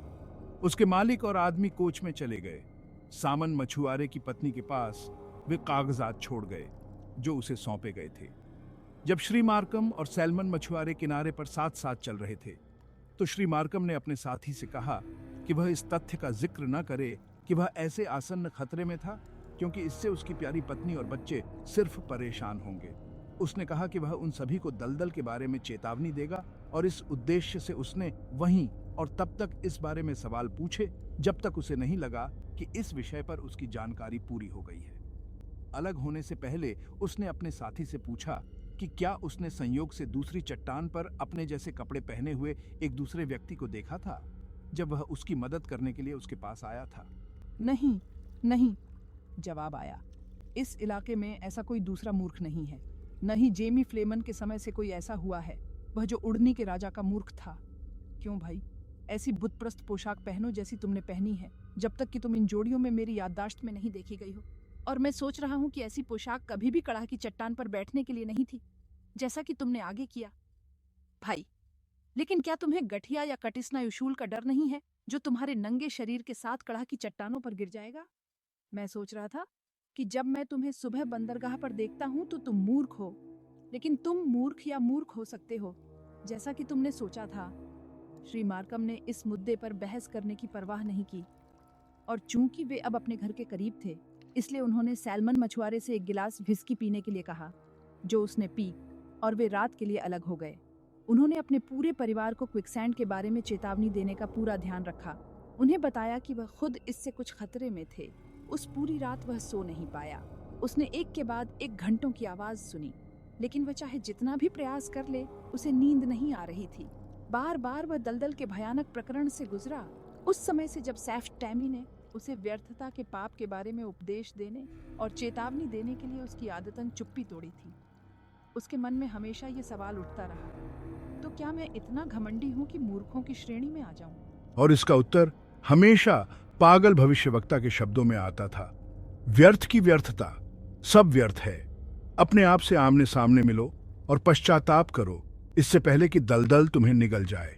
उसके मालिक और आदमी कोच में चले गए। सामन मछुआरे की पत्नी के पास वे कागजात छोड़ गए जो उसे सौंपे गए थे। जब श्री मार्कम और सैलमन मछुआरे किनारे पर साथ साथ चल रहे थे, तो श्री मार्कम ने अपने साथी से कहा कि वह इस तथ्य का जिक्र न करे कि वह ऐसे आसन्न खतरे में था, क्योंकि इससे उसकी प्यारी पत्नी और बच्चे सिर्फ परेशान होंगे। उसने कहा कि वह उन सभी को दलदल के बारे में चेतावनी देगा, और इस उद्देश्य से उसने वहीं और तब तक इस बारे में सवाल पूछे जब तक उसे नहीं लगा कि इस विषय पर उसकी जानकारी पूरी हो गई है। अलग होने से पहले उसने अपने साथी से पूछा कि क्या उसने संयोग से दूसरी चट्टान पर अपने जैसे कपड़े पहने हुए एक दूसरे व्यक्ति को देखा था, जब वह उसकी मदद करने के लिए उसके पास आया था। नहीं नहीं, जवाब आया। इस इलाके में ऐसा कोई दूसरा मूर्ख नहीं है। न ही जेमी फ्लेमन के समय से कोई ऐसा हुआ है, वह जो उड़नी के राजा का मूर्ख था। क्यों भाई, ऐसी बुतप्रस्त पोशाक पहनो जैसी तुमने पहनी है, जब तक कि तुम इन जोड़ियों में मेरी याददाश्त में नहीं देखी गई हो। और मैं सोच रहा हूँ कि ऐसी पोशाक कभी भी कड़ाह की चट्टान पर बैठने के लिए नहीं थी, जैसा कि तुमने आगे किया। भाई, लेकिन क्या तुम्हें गठिया या कटिस्नायुशूल का डर नहीं है, जो तुम्हारे नंगे शरीर के साथ कड़ाह की चट्टानों पर गिर जाएगा? मैं सोच रहा था कि जब मैं तुम्हें सुबह बंदरगाह पर देखता हूँ तो तुम मूर्ख हो, लेकिन तुम मूर्ख हो सकते हो, जैसा कि तुमने सोचा था। श्री मार्कम ने इस मुद्दे पर बहस करने की परवाह नहीं की, और चूंकि वे अब अपने घर के करीब थे, इसलिए उन्होंने सैलमन मछुआरे से एक गिलास विस्की पीने के लिए कहा, जो उसने पी, और वे रात के लिए अलग हो गए। उन्होंने अपने पूरे परिवार को क्विकसैंड के बारे में चेतावनी देने का पूरा ध्यान रखा। उन्हें बताया कि वह खुद इससे कुछ खतरे में थे। उस पूरी रात वह सो नहीं पाया। उसने एक के बाद एक घंटों की आवाज सुनी, लेकिन वह चाहे जितना भी प्रयास कर ले, उसे नींद नहीं आ रही थी। बार बार वह दलदल के भयानक प्रकरण से गुजरा, उस समय से जब सैफ टैमी ने उसे व्यर्थता के पाप के बारे में उपदेश देने और चेतावनी देने के लिए उसकी आदतन चुप्पी तोड़ी थी। उसके मन में हमेशा ये सवाल उठता रहा, तो क्या मैं इतना घमंडी हूँ कि मूर्खों की श्रेणी में आ जाऊं? और इसका उत्तर हमेशा पागल भविष्यवक्ता के शब्दों में आता था, व्यर्थ की व्यर्थता, सब व्यर्थ है। अपने आप से आमने सामने मिलो और पश्चाताप करो, इससे पहले कि दलदल तुम्हें निगल जाए।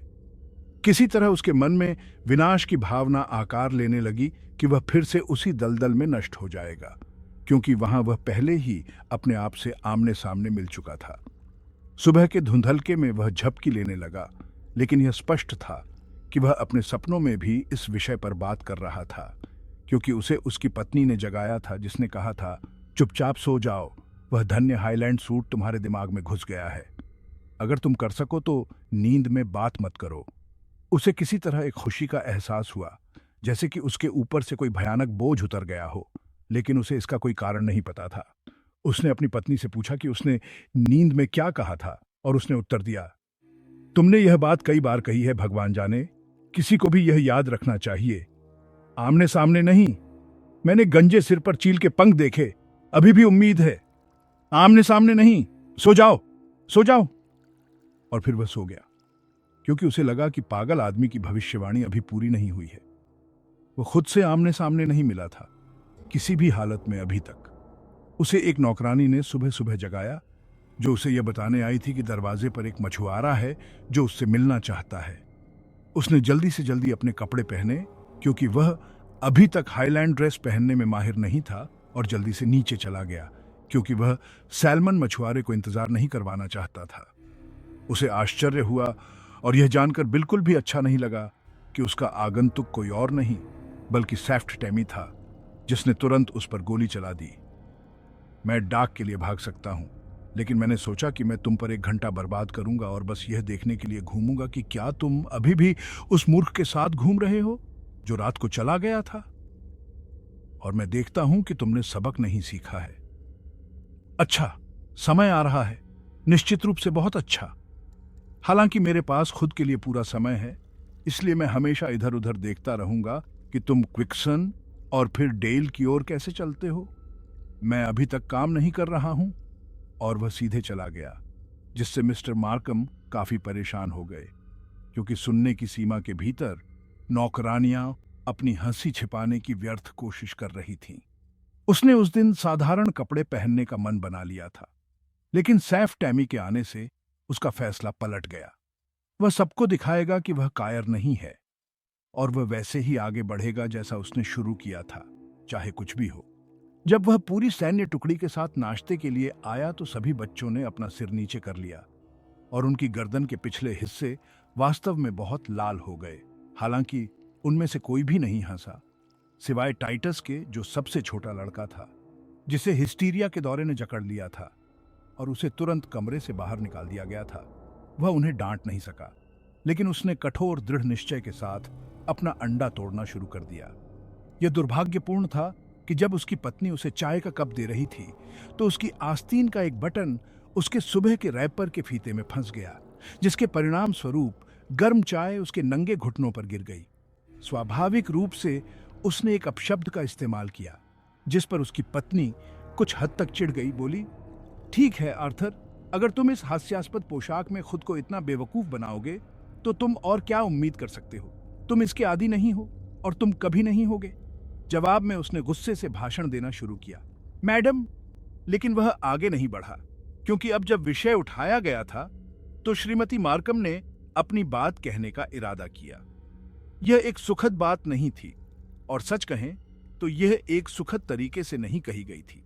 किसी तरह उसके मन में विनाश की भावना आकार लेने लगी कि वह फिर से उसी दलदल में नष्ट हो जाएगा, क्योंकि वहां वह पहले ही अपने आप से आमने सामने मिल चुका था। सुबह के धुंधलके में वह झपकी लेने लगा, लेकिन यह स्पष्ट था कि वह अपने सपनों में भी इस विषय पर बात कर रहा था, क्योंकि उसे उसकी पत्नी ने जगाया था, जिसने कहा था, चुपचाप सो जाओ, वह धन्य हाईलैंड सूट तुम्हारे दिमाग में घुस गया है। अगर तुम कर सको तो नींद में बात मत करो। उसे किसी तरह एक खुशी का एहसास हुआ, जैसे कि उसके ऊपर से कोई भयानक बोझ उतर गया हो, लेकिन उसे इसका कोई कारण नहीं पता था। उसने अपनी पत्नी से पूछा कि उसने नींद में क्या कहा था, और उसने उत्तर दिया, तुमने यह बात कई बार कही है, भगवान जाने, किसी को भी यह याद रखना चाहिए। आमने सामने नहीं, मैंने गंजे सिर पर चील के पंख देखे, अभी भी उम्मीद है। आमने सामने नहीं, सो जाओ, सो जाओ। और फिर वह सो गया, क्योंकि उसे लगा कि पागल आदमी की भविष्यवाणी अभी पूरी नहीं हुई है। वो खुद से आमने सामने नहीं मिला था किसी भी हालत में अभी तक। उसे एक नौकरानी ने सुबह सुबह जगाया, जो उसे यह बताने आई थी कि दरवाजे पर एक मछुआरा है जो उससे मिलना चाहता है। उसने जल्दी से जल्दी अपने कपड़े पहने, क्योंकि वह अभी तक हाईलैंड ड्रेस पहनने में माहिर नहीं था, और जल्दी से नीचे चला गया, क्योंकि वह सैल्मन मछुआरे को इंतजार नहीं करवाना चाहता था। उसे आश्चर्य हुआ और यह जानकर बिल्कुल भी अच्छा नहीं लगा कि उसका आगंतुक कोई और नहीं बल्कि सैफ्ट टैमी था, जिसने तुरंत उस पर गोली चला दी। मैं डाक के लिए भाग सकता हूं, लेकिन मैंने सोचा कि मैं तुम पर 1 घंटा बर्बाद करूंगा और बस यह देखने के लिए घूमूंगा कि क्या तुम अभी भी उस मूर्ख के साथ घूम रहे हो जो रात को चला गया था। और मैं देखता हूं कि तुमने सबक नहीं सीखा है। अच्छा, समय आ रहा है, निश्चित रूप से बहुत अच्छा। हालांकि मेरे पास खुद के लिए पूरा समय है, इसलिए मैं हमेशा इधर उधर देखता रहूंगा कि तुम क्विक्सन और फिर डेल की ओर कैसे चलते हो। मैं अभी तक काम नहीं कर रहा हूं। और वह सीधे चला गया, जिससे मिस्टर मार्कम काफी परेशान हो गए, क्योंकि सुनने की सीमा के भीतर नौकरानियां अपनी हंसी छिपाने की व्यर्थ कोशिश कर रही थीं। उसने उस दिन साधारण कपड़े पहनने का मन बना लिया था, लेकिन सैफ टैमी के आने से उसका फैसला पलट गया। वह सबको दिखाएगा कि वह कायर नहीं है, और वह वैसे ही आगे बढ़ेगा जैसा उसने शुरू किया था, चाहे कुछ भी हो। जब वह पूरी सैन्य टुकड़ी के साथ नाश्ते के लिए आया तो सभी बच्चों ने अपना सिर नीचे कर लिया, और उनकी गर्दन के पिछले हिस्से वास्तव में बहुत लाल हो गए। हालांकि उनमें से कोई भी नहीं हंसा, सिवाय टाइटस के, जो सबसे छोटा लड़का था, जिसे हिस्टीरिया के दौरे ने जकड़ लिया था और उसे तुरंत कमरे से बाहर निकाल दिया गया था। वह उन्हें डांट नहीं सका, लेकिन उसने कठोर दृढ़ निश्चय के साथ अपना अंडा तोड़ना शुरू कर दिया। यह दुर्भाग्यपूर्ण था कि जब उसकी पत्नी उसे चाय का कप दे रही थी तो उसकी आस्तीन का एक बटन उसके सुबह के रैपर के फीते में फंस गया, जिसके परिणाम स्वरूप गर्म चाय उसके नंगे घुटनों पर गिर गई। स्वाभाविक रूप से उसने एक अपशब्द का इस्तेमाल किया, जिस पर उसकी पत्नी कुछ हद तक चिढ़ गई। बोली, ठीक है आर्थर, अगर तुम इस हास्यास्पद पोशाक में खुद को इतना बेवकूफ बनाओगे तो तुम और क्या उम्मीद कर सकते हो। तुम इसके आदी नहीं हो और तुम कभी नहीं होगे। जवाब में उसने गुस्से से भाषण देना शुरू किया, मैडम। लेकिन वह आगे नहीं बढ़ा, क्योंकि अब जब विषय उठाया गया था तो श्रीमती मार्कम ने अपनी बात कहने का इरादा किया। यह एक सुखद बात नहीं थी, और सच कहें तो यह एक सुखद तरीके से नहीं कही गई थी।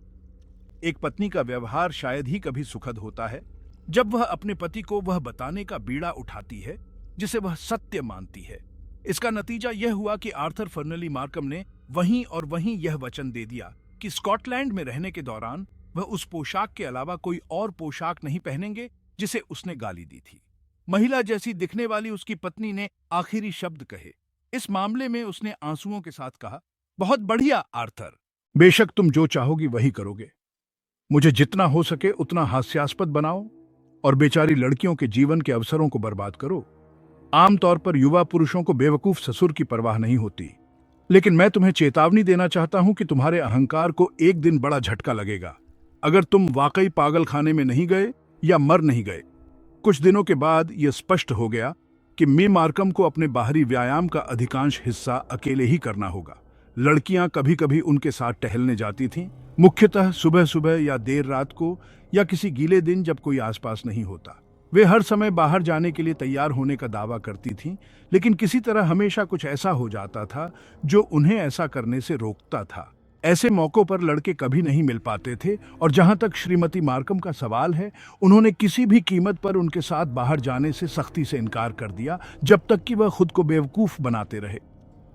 एक पत्नी का व्यवहार शायद ही कभी सुखद होता है जब वह अपने पति को वह बताने का बीड़ा उठाती है जिसे वह सत्य मानती है। इसका नतीजा यह हुआ कि आर्थर फर्नली मार्कम ने वहीं और वहीं यह वचन दे दिया कि स्कॉटलैंड में रहने के दौरान वह उस पोशाक के अलावा कोई और पोशाक नहीं पहनेंगे जिसे उसने गाली दी थी। महिला जैसी दिखने वाली उसकी पत्नी ने आखिरी शब्द कहे। इस मामले में उसने आंसुओं के साथ कहा, बहुत बढ़िया आर्थर, बेशक तुम जो चाहोगी वही करोगे। मुझे जितना हो सके उतना हास्यास्पद बनाओ और बेचारी लड़कियों के जीवन के अवसरों को बर्बाद करो। आमतौर पर युवा पुरुषों को बेवकूफ ससुर की परवाह नहीं होती, लेकिन मैं तुम्हें चेतावनी देना चाहता हूं कि तुम्हारे अहंकार को एक दिन बड़ा झटका लगेगा अगर तुम वाकई पागल खाने में नहीं गए या मर नहीं गए। कुछ दिनों के बाद यह स्पष्ट हो गया कि मी मार्कम को अपने बाहरी व्यायाम का अधिकांश हिस्सा अकेले ही करना होगा। लड़कियां कभी कभी उनके साथ टहलने जाती थीं, मुख्यतः सुबह सुबह या देर रात को या किसी गीले दिन जब कोई आसपास नहीं होता। वे हर समय बाहर जाने के लिए तैयार होने का दावा करती थीं, लेकिन किसी तरह हमेशा कुछ ऐसा हो जाता था जो उन्हें ऐसा करने से रोकता था। ऐसे मौकों पर लड़के कभी नहीं मिल पाते थे, और जहां तक श्रीमती मार्कम का सवाल है, उन्होंने किसी भी कीमत पर उनके साथ बाहर जाने से सख्ती से इनकार कर दिया, जब तक कि वह खुद को बेवकूफ बनाते रहे।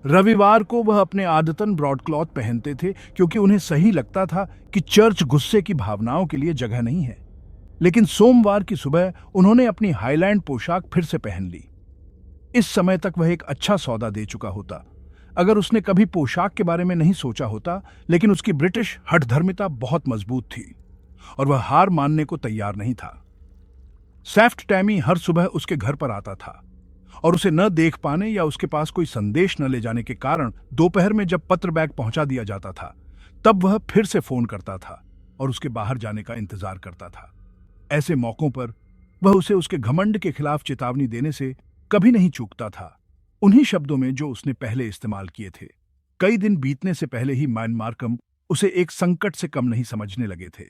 रविवार को वह अपने आदतन ब्रॉडक्लॉथ पहनते थे, क्योंकि उन्हें सही लगता था कि चर्च गुस्से की भावनाओं के लिए जगह नहीं है। लेकिन सोमवार की सुबह उन्होंने अपनी हाईलैंड पोशाक फिर से पहन ली। इस समय तक वह एक अच्छा सौदा दे चुका होता अगर उसने कभी पोशाक के बारे में नहीं सोचा होता, लेकिन उसकी ब्रिटिश हठधर्मिता बहुत मजबूत थी और वह हार मानने को तैयार नहीं था। सैफ्ट टैमी हर सुबह उसके घर पर आता था, और उसे न देख पाने या उसके पास कोई संदेश न ले जाने के कारण दोपहर में जब पत्र बैग पहुंचा दिया जाता था, तब वह फिर से फोन करता था और उसके बाहर जाने का इंतजार करता था। ऐसे मौकों पर वह उसे उसके घमंड के खिलाफ चेतावनी देने से कभी नहीं चूकता था, उन्हीं शब्दों में जो उसने पहले इस्तेमाल किए थे। कई दिन बीतने से पहले ही मार्कम उसे एक संकट से कम नहीं समझने लगे थे।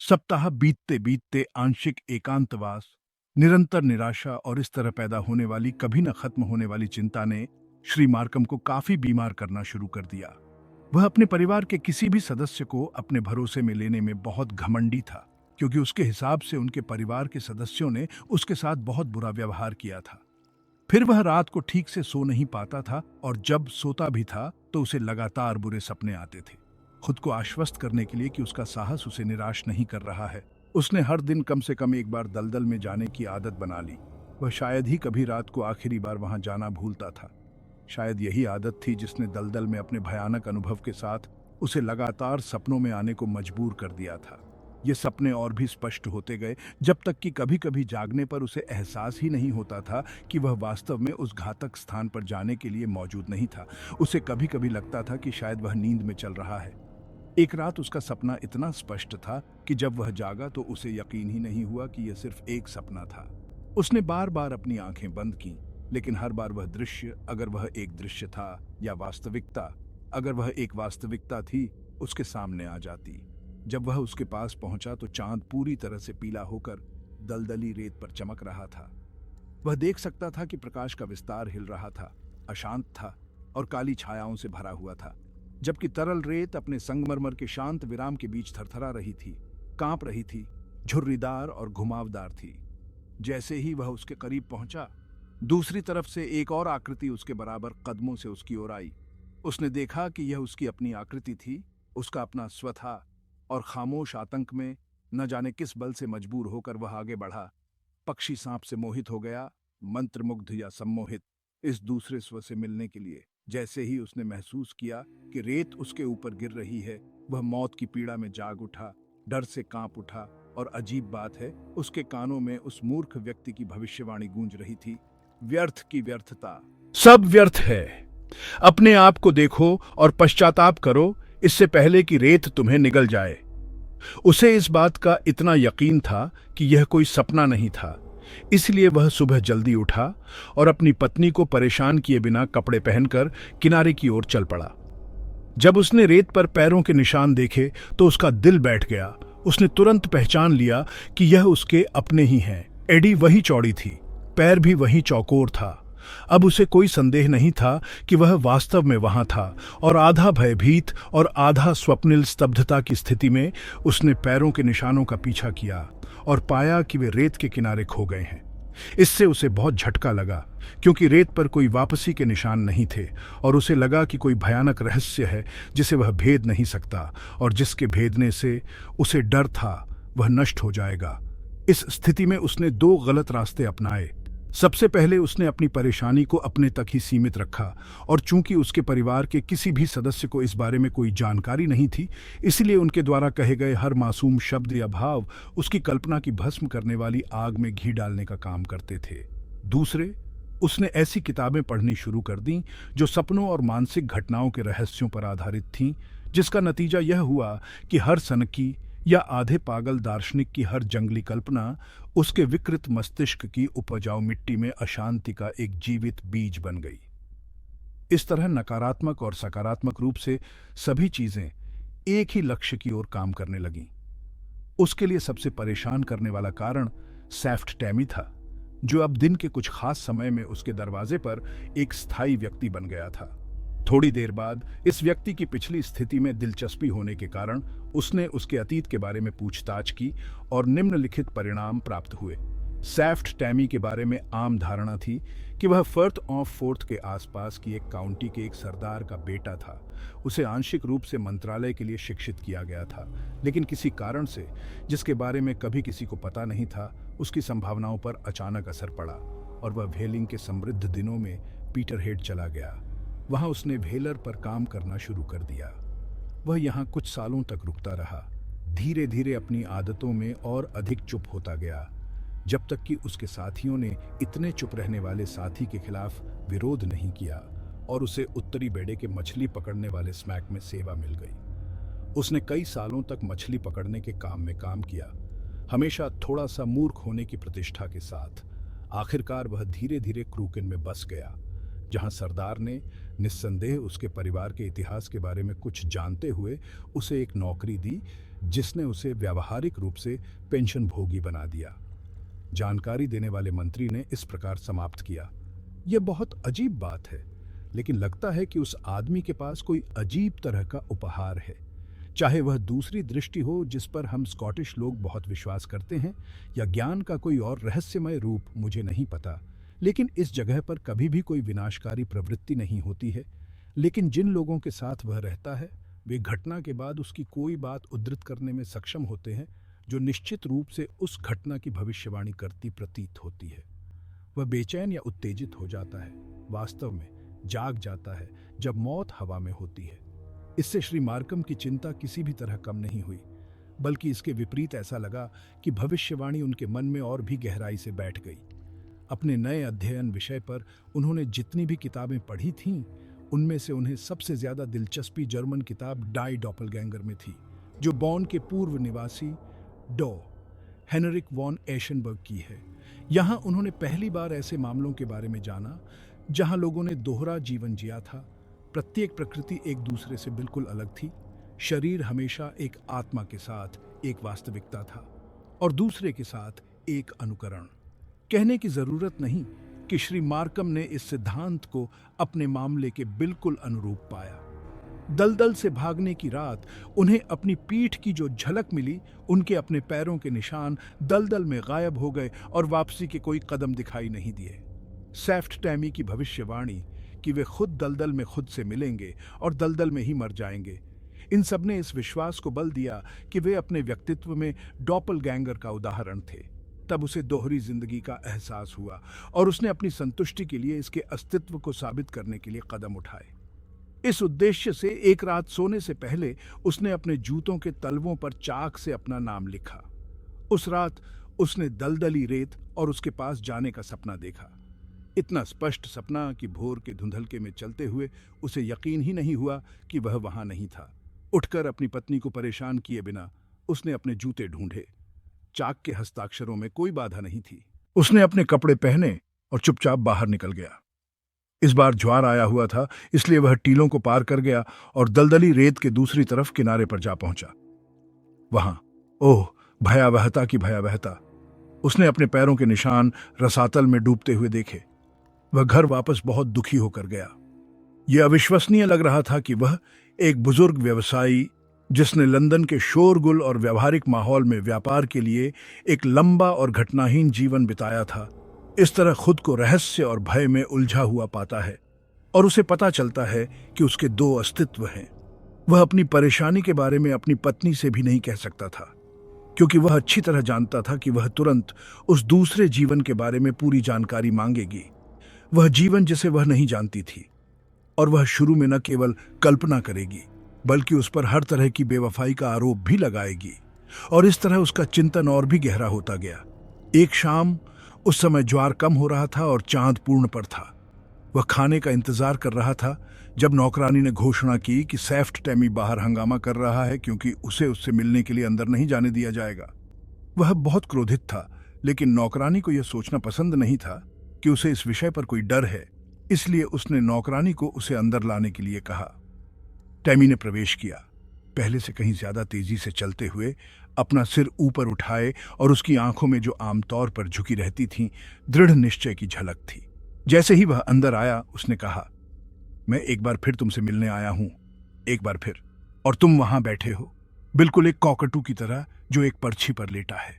सप्ताह बीतते बीतते आंशिक एकांतवास, निरंतर निराशा और इस तरह पैदा होने वाली कभी न खत्म होने वाली चिंता ने श्री मार्कम को काफी बीमार करना शुरू कर दिया। वह अपने परिवार के किसी भी सदस्य को अपने भरोसे में लेने में बहुत घमंडी था, क्योंकि उसके हिसाब से उनके परिवार के सदस्यों ने उसके साथ बहुत बुरा व्यवहार किया था। फिर वह रात को ठीक से सो नहीं पाता था और जब सोता भी था तो उसे लगातार बुरे सपने आते थे। खुद को आश्वस्त करने के लिए कि उसका साहस उसे निराश नहीं कर रहा है, उसने हर दिन कम से कम एक बार दलदल में जाने की आदत बना ली। वह शायद ही कभी रात को आखिरी बार वहां जाना भूलता था। शायद यही आदत थी जिसने दलदल में अपने भयानक अनुभव के साथ उसे लगातार सपनों में आने को मजबूर कर दिया था। ये सपने और भी स्पष्ट होते गए, जब तक कि कभी कभी जागने पर उसे एहसास ही नहीं होता था कि वह वास्तव में उस घातक स्थान पर जाने के लिए मौजूद नहीं था। उसे कभी कभी लगता था कि शायद वह नींद में चल रहा है। एक रात उसका सपना इतना स्पष्ट था कि जब वह जागा तो उसे यकीन ही नहीं हुआ कि यह सिर्फ एक सपना था। उसने बार बार अपनी आंखें बंद की, लेकिन हर बार वह दृश्य, अगर वह एक दृश्य था या वास्तविकता, अगर वह एक वास्तविकता थी, उसके सामने आ जाती। जब वह उसके पास पहुंचा तो चांद पूरी तरह से पीला होकर दलदली रेत पर चमक रहा था। वह देख सकता था कि प्रकाश का विस्तार हिल रहा था, अशांत था और काली छायाओं से भरा हुआ था, जबकि तरल रेत अपने संगमरमर के शांत विराम के बीच थरथरा रही थी, कांप रही थी, झुर्रीदार और घुमावदार थी। जैसे ही वह उसके करीब पहुंचा, दूसरी तरफ से एक और आकृति उसके बराबर कदमों से उसकी ओर आई। उसने देखा कि यह उसकी अपनी आकृति थी, उसका अपना स्व था, और खामोश आतंक में न जाने किस बल से मजबूर होकर वह आगे बढ़ा। पक्षी सांप से मोहित हो गया, मंत्रमुग्ध या सम्मोहित, इस दूसरे स्व से मिलने के लिए। जैसे ही उसने महसूस किया कि रेत उसके ऊपर गिर रही है, वह मौत की पीड़ा में जाग उठा, डर से कांप उठा, और अजीब बात है, उसके कानों में उस मूर्ख व्यक्ति की भविष्यवाणी गूंज रही थी, व्यर्थ की व्यर्थता, सब व्यर्थ है। अपने आप को देखो और पश्चाताप करो, इससे पहले कि रेत तुम्हें निगल जाए। उसे इस बात का इतना यकीन था कि यह कोई सपना नहीं था, इसलिए वह सुबह जल्दी उठा और अपनी पत्नी को परेशान किए बिना कपड़े पहनकर किनारे की ओर चल पड़ा। जब उसने रेत पर पैरों के निशान देखे तो उसका दिल बैठ गया। उसने तुरंत पहचान लिया कि यह उसके अपने ही हैं। एडी वही चौड़ी थी, पैर भी वही चौकोर था। अब उसे कोई संदेह नहीं था कि वह वास्तव में वहां था, और आधा भयभीत और आधा स्वप्निल स्तब्धता की स्थिति में उसने पैरों के निशानों का पीछा किया और पाया कि वे रेत के किनारे खो गए हैं। इससे उसे बहुत झटका लगा, क्योंकि रेत पर कोई वापसी के निशान नहीं थे, और उसे लगा कि कोई भयानक रहस्य है जिसे वह भेद नहीं सकता, और जिसके भेदने से उसे डर था वह नष्ट हो जाएगा। इस स्थिति में उसने दो गलत रास्ते अपनाए। सबसे पहले उसने अपनी परेशानी को अपने तक ही सीमित रखा, और चूंकि उसके परिवार के किसी भी सदस्य को इस बारे में कोई जानकारी नहीं थी, इसलिए उनके द्वारा कहे गए हर मासूम शब्द या भाव उसकी कल्पना की भस्म करने वाली आग में घी डालने का काम करते थे। दूसरे, उसने ऐसी किताबें पढ़नी शुरू कर दी जो सपनों और मानसिक घटनाओं के रहस्यों पर आधारित थीं, जिसका नतीजा यह हुआ कि हर सनकी या आधे पागल दार्शनिक की हर जंगली कल्पना उसके विकृत मस्तिष्क की उपजाऊ मिट्टी में अशांति का एक जीवित बीज बन गई। इस तरह नकारात्मक और सकारात्मक रूप से सभी चीजें एक ही लक्ष्य की ओर काम करने लगीं। उसके लिए सबसे परेशान करने वाला कारण सैफ्ट टैमी था, जो अब दिन के कुछ खास समय में उसके दरवाजे पर एक स्थायी व्यक्ति बन गया था। थोड़ी देर बाद इस व्यक्ति की पिछली स्थिति में दिलचस्पी होने के कारण उसने उसके अतीत के बारे में पूछताछ की और निम्नलिखित परिणाम प्राप्त हुए। सैफ्ट टैमी के बारे में आम धारणा थी कि वह फर्थ ऑफ फोर्थ के आसपास की एक काउंटी के एक सरदार का बेटा था। उसे आंशिक रूप से मंत्रालय के लिए शिक्षित किया गया था, लेकिन किसी कारण से जिसके बारे में कभी किसी को पता नहीं था, उसकी संभावनाओं पर अचानक असर पड़ा और वह वेलिंग के समृद्ध दिनों में पीटरहेड चला गया। वहां उसने वेलर पर काम करना शुरू कर दिया। वह यहाँ कुछ सालों तक रुकता रहा, धीरे धीरे अपनी आदतों में और अधिक चुप होता गया, जब तक कि उसके साथियों ने इतने चुप रहने वाले साथी के खिलाफ विरोध नहीं किया और उसे उत्तरी बेड़े के मछली पकड़ने वाले स्मैक में सेवा मिल गई। उसने कई सालों तक मछली पकड़ने के काम में काम किया, हमेशा थोड़ा सा मूर्ख होने की प्रतिष्ठा के साथ। आखिरकार वह धीरे धीरे क्रूकेन में बस गया, जहां सरदार ने निस्संदेह उसके परिवार के इतिहास के बारे में कुछ जानते हुए उसे एक नौकरी दी जिसने उसे व्यावहारिक रूप से पेंशन भोगी बना दिया। जानकारी देने वाले मंत्री ने इस प्रकार समाप्त किया, यह बहुत अजीब बात है, लेकिन लगता है कि उस आदमी के पास कोई अजीब तरह का उपहार है। चाहे वह दूसरी दृष्टि हो जिस पर हम स्कॉटिश लोग बहुत विश्वास करते हैं, या ज्ञान का कोई और रहस्यमय रूप, मुझे नहीं पता, लेकिन इस जगह पर कभी भी कोई विनाशकारी प्रवृत्ति नहीं होती है। लेकिन जिन लोगों के साथ वह रहता है, वे घटना के बाद उसकी कोई बात उद्धृत करने में सक्षम होते हैं जो निश्चित रूप से उस घटना की भविष्यवाणी करती प्रतीत होती है। वह बेचैन या उत्तेजित हो जाता है, वास्तव में जाग जाता है जब मौत हवा में होती है। इससे श्री मार्कम की चिंता किसी भी तरह कम नहीं हुई, बल्कि इसके विपरीत ऐसा लगा कि भविष्यवाणी उनके मन में और भी गहराई से बैठ गई। अपने नए अध्ययन विषय पर उन्होंने जितनी भी किताबें पढ़ी थीं, उनमें से उन्हें सबसे ज्यादा दिलचस्पी जर्मन किताब डाई डॉपलगैंगर में थी, जो बॉन के पूर्व निवासी डॉ हेनरिक वॉन एशनबर्ग की है। यहाँ उन्होंने पहली बार ऐसे मामलों के बारे में जाना जहाँ लोगों ने दोहरा जीवन जिया था। प्रत्येक प्रकृति एक दूसरे से बिल्कुल अलग थी। शरीर हमेशा एक आत्मा के साथ एक वास्तविकता था और दूसरे के साथ एक अनुकरण। कहने की जरूरत नहीं कि श्री मार्कम ने इस सिद्धांत को अपने मामले के बिल्कुल अनुरूप पाया। दलदल से भागने की रात उन्हें अपनी पीठ की जो झलक मिली, उनके अपने पैरों के निशान दलदल में गायब हो गए और वापसी के कोई कदम दिखाई नहीं दिए। सेफ्ट टैमी की भविष्यवाणी कि वे खुद दलदल में खुद से मिलेंगे और दलदल में ही मर जाएंगे, इन सब ने इस विश्वास को बल दिया कि वे अपने व्यक्तित्व में डॉपलगैंगर का उदाहरण थे। तब उसे दोहरी जिंदगी का एहसास हुआ और उसने अपनी संतुष्टि के लिए इसके अस्तित्व को साबित करने के लिए कदम उठाए। इस उद्देश्य से एक रात सोने से पहले उसने अपने जूतों के तलवों पर चाक से अपना नाम लिखा। उस रात उसने दलदली रेत और उसके पास जाने का सपना देखा। इतना स्पष्ट सपना कि भोर के धुंधलके में चलते हुए उसे यकीन ही नहीं हुआ कि वह वहां नहीं था। उठकर अपनी पत्नी को परेशान किए बिना उसने अपने जूते ढूंढे। चाक के हस्ताक्षरों में कोई बाधा नहीं थी। उसने अपने कपड़े पहने और चुपचाप बाहर निकल गया। इस बार ज्वार आया हुआ था, इसलिए वह टीलों को पार कर गया और दलदली रेत के दूसरी तरफ किनारे पर जा पहुंचा। वहां ओह, भयावहता की भयावहता! उसने अपने पैरों के निशान रसातल में डूबते हुए देखे। वह घर वापस बहुत दुखी होकर गया। यह अविश्वसनीय लग रहा था कि वह एक बुजुर्ग व्यवसायी, जिसने लंदन के शोरगुल और व्यावहारिक माहौल में व्यापार के लिए एक लंबा और घटनाहीन जीवन बिताया था, इस तरह खुद को रहस्य और भय में उलझा हुआ पाता है और उसे पता चलता है कि उसके दो अस्तित्व हैं। वह अपनी परेशानी के बारे में अपनी पत्नी से भी नहीं कह सकता था, क्योंकि वह अच्छी तरह जानता था कि वह तुरंत उस दूसरे जीवन के बारे में पूरी जानकारी मांगेगी, वह जीवन जिसे वह नहीं जानती थी। और वह शुरू में न केवल कल्पना करेगी, बल्कि उस पर हर तरह की बेवफाई का आरोप भी लगाएगी। और इस तरह उसका चिंतन और भी गहरा होता गया। एक शाम, उस समय ज्वार कम हो रहा था और चांद पूर्ण पर था। वह खाने का इंतजार कर रहा था जब नौकरानी ने घोषणा की कि सेफ्ट टैमी बाहर हंगामा कर रहा है क्योंकि उसे उससे मिलने के लिए अंदर नहीं जाने दिया जाएगा। वह बहुत क्रोधित था, लेकिन नौकरानी को यह सोचना पसंद नहीं था कि उसे इस विषय पर कोई डर है, इसलिए उसने नौकरानी को उसे अंदर लाने के लिए कहा। टैमी ने प्रवेश किया, पहले से कहीं ज्यादा तेजी से चलते हुए, अपना सिर ऊपर उठाए और उसकी आंखों में जो आमतौर पर झुकी रहती थीं, दृढ़ निश्चय की झलक थी। जैसे ही वह अंदर आया, उसने कहा, मैं एक बार फिर तुमसे मिलने आया हूं, एक बार फिर, और तुम वहां बैठे हो, बिल्कुल एक कॉकटू की तरह जो एक पर्ची पर लेटा है।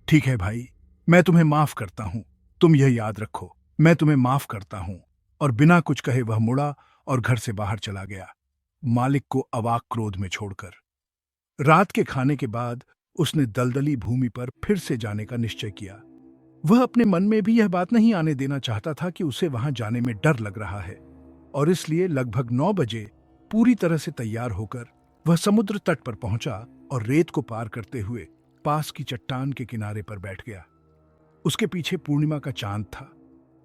ठीक है भाई, मैं तुम्हें माफ करता हूं, तुम यह याद रखो, मैं तुम्हें माफ करता हूं। और बिना कुछ कहे वह मुड़ा और घर से बाहर चला गया, मालिक को अवाक क्रोध में छोड़कर। रात के खाने के बाद उसने दलदली भूमि पर फिर से जाने का निश्चय किया। वह अपने मन में भी यह बात नहीं आने देना चाहता था कि उसे वहां जाने में डर लग रहा है, और इसलिए लगभग 9 बजे पूरी तरह से तैयार होकर वह समुद्र तट पर पहुंचा और रेत को पार करते हुए पास की चट्टान के किनारे पर बैठ गया। उसके पीछे पूर्णिमा का चांद था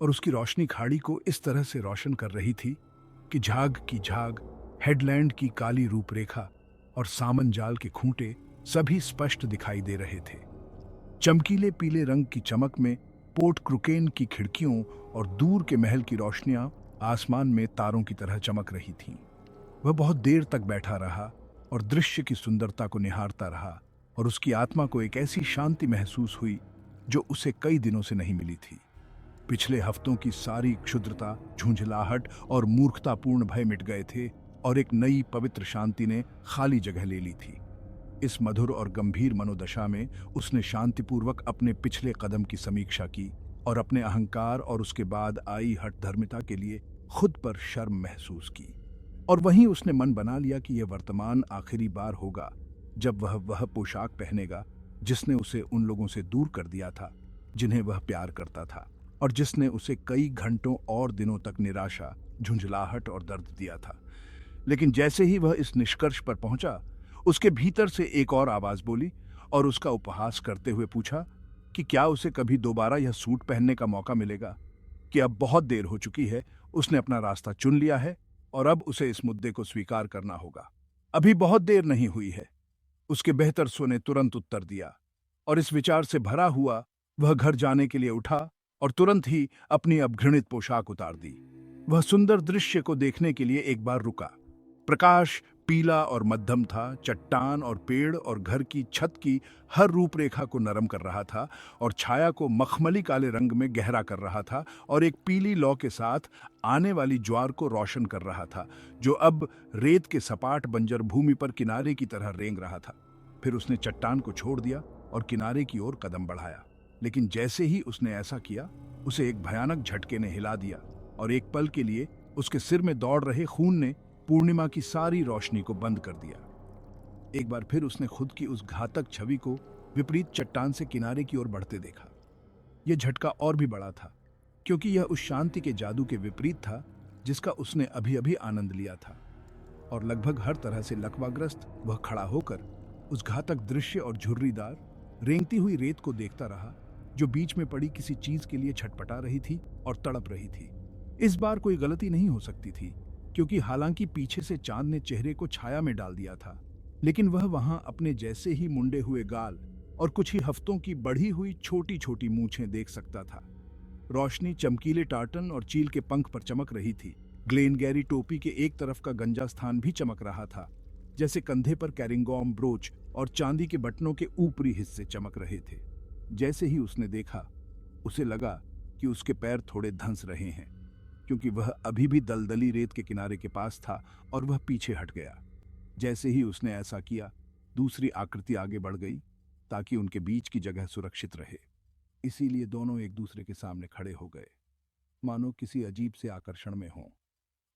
और उसकी रोशनी खाड़ी को इस तरह से रोशन कर रही थी कि झाग की झाग, हेडलैंड की काली रूपरेखा और सामन जाल के खूंटे सभी स्पष्ट दिखाई दे रहे थे। चमकीले पीले रंग की चमक में पोर्ट क्रुकेन की खिड़कियों और दूर के महल की रोशनियां आसमान में तारों की तरह चमक रही थीं। वह बहुत देर तक बैठा रहा और दृश्य की सुंदरता को निहारता रहा, और उसकी आत्मा को एक ऐसी शांति महसूस हुई जो उसे कई दिनों से नहीं मिली थी। पिछले हफ्तों की सारी क्षुद्रता, झुंझलाहट और मूर्खतापूर्ण भय मिट गए थे, और एक नई पवित्र शांति ने खाली जगह ले ली थी। इस मधुर और गंभीर मनोदशा में उसने शांतिपूर्वक अपने पिछले कदम की समीक्षा की और अपने अहंकार और उसके बाद आई हठधर्मिता के लिए खुद पर शर्म महसूस की। और वहीं उसने मन बना लिया कि यह वर्तमान आखिरी बार होगा जब वह पोशाक पहनेगा जिसने उसे उन लोगों से दूर कर दिया था जिन्हें वह प्यार करता था, और जिसने उसे कई घंटों और दिनों तक निराशा, झुंझलाहट और दर्द दिया था। लेकिन जैसे ही वह इस निष्कर्ष पर पहुंचा, उसके भीतर से एक और आवाज बोली और उसका उपहास करते हुए पूछा कि क्या उसे कभी दोबारा यह सूट पहनने का मौका मिलेगा, कि अब बहुत देर हो चुकी है, उसने अपना रास्ता चुन लिया है और अब उसे इस मुद्दे को स्वीकार करना होगा। अभी बहुत देर नहीं हुई है, उसके बेहतर स्वर ने तुरंत उत्तर दिया, और इस विचार से भरा हुआ वह घर जाने के लिए उठा और तुरंत ही अपनी अब घृणित पोशाक उतार दी। वह सुंदर दृश्य को देखने के लिए एक बार रुका। प्रकाश पीला और मध्यम था, चट्टान और पेड़ और घर की छत की हर रूपरेखा को नरम कर रहा था और छाया को मखमली काले रंग में गहरा कर रहा था, और एक पीली लौ के साथ आने वाली ज्वार को रोशन कर रहा था जो अब रेत के सपाट बंजर भूमि पर किनारे की तरह रेंग रहा था। फिर उसने चट्टान को छोड़ दिया और किनारे की ओर कदम बढ़ाया, लेकिन जैसे ही उसने ऐसा किया, उसे एक भयानक झटके ने हिला दिया और एक पल के लिए उसके सिर में दौड़ रहे खून ने पूर्णिमा की सारी रोशनी को बंद कर दिया। एक बार फिर उसने खुद की उस घातक छवि को विपरीत चट्टान से किनारे की ओर बढ़ते देखा। यह झटका और भी बड़ा था, क्योंकि यह उस शांति के जादू के विपरीत था जिसका उसने अभी अभी आनंद लिया था। और लगभग हर तरह से लकवाग्रस्त वह खड़ा होकर उस घातक दृश्य और झुर्रीदार रेंगती हुई रेत को देखता रहा जो बीच में पड़ी किसी चीज के लिए छटपटा रही थी और तड़प रही थी। इस बार कोई गलती नहीं हो सकती थी, क्योंकि हालांकि पीछे से चांद ने चेहरे को छाया में डाल दिया था, लेकिन वह वहां अपने जैसे ही मुंडे हुए गाल और कुछ ही हफ्तों की बढ़ी हुई छोटी छोटी मूछें देख सकता था। रोशनी चमकीले टार्टन और चील के पंख पर चमक रही थी। ग्लेनगैरी टोपी के एक तरफ का गंजा स्थान भी चमक रहा था, जैसे कंधे पर कैरिंगॉम ब्रोच और चांदी के बटनों के ऊपरी हिस्से चमक रहे थे। जैसे ही उसने देखा, उसे लगा कि उसके पैर थोड़े धंस रहे हैं, क्योंकि वह अभी भी दलदली रेत के किनारे के पास था और वह पीछे हट गया। जैसे ही उसने ऐसा किया, दूसरी आकृति आगे बढ़ गई ताकि उनके बीच की जगह सुरक्षित रहे। इसीलिए दोनों एक दूसरे के सामने खड़े हो गए, मानो किसी अजीब से आकर्षण में हों,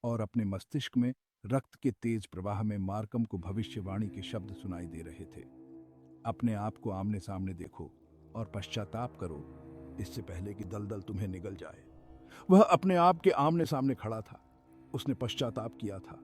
और अपने मस्तिष्क में रक्त के तेज प्रवाह में मार्कम को भविष्यवाणी के शब्द सुनाई दे रहे थे। अपने आप को आमने सामने देखो और पश्चाताप करो, इससे पहले कि दलदल तुम्हें निगल जाए। वह अपने आप के आमने सामने खड़ा था। उसने पश्चाताप किया था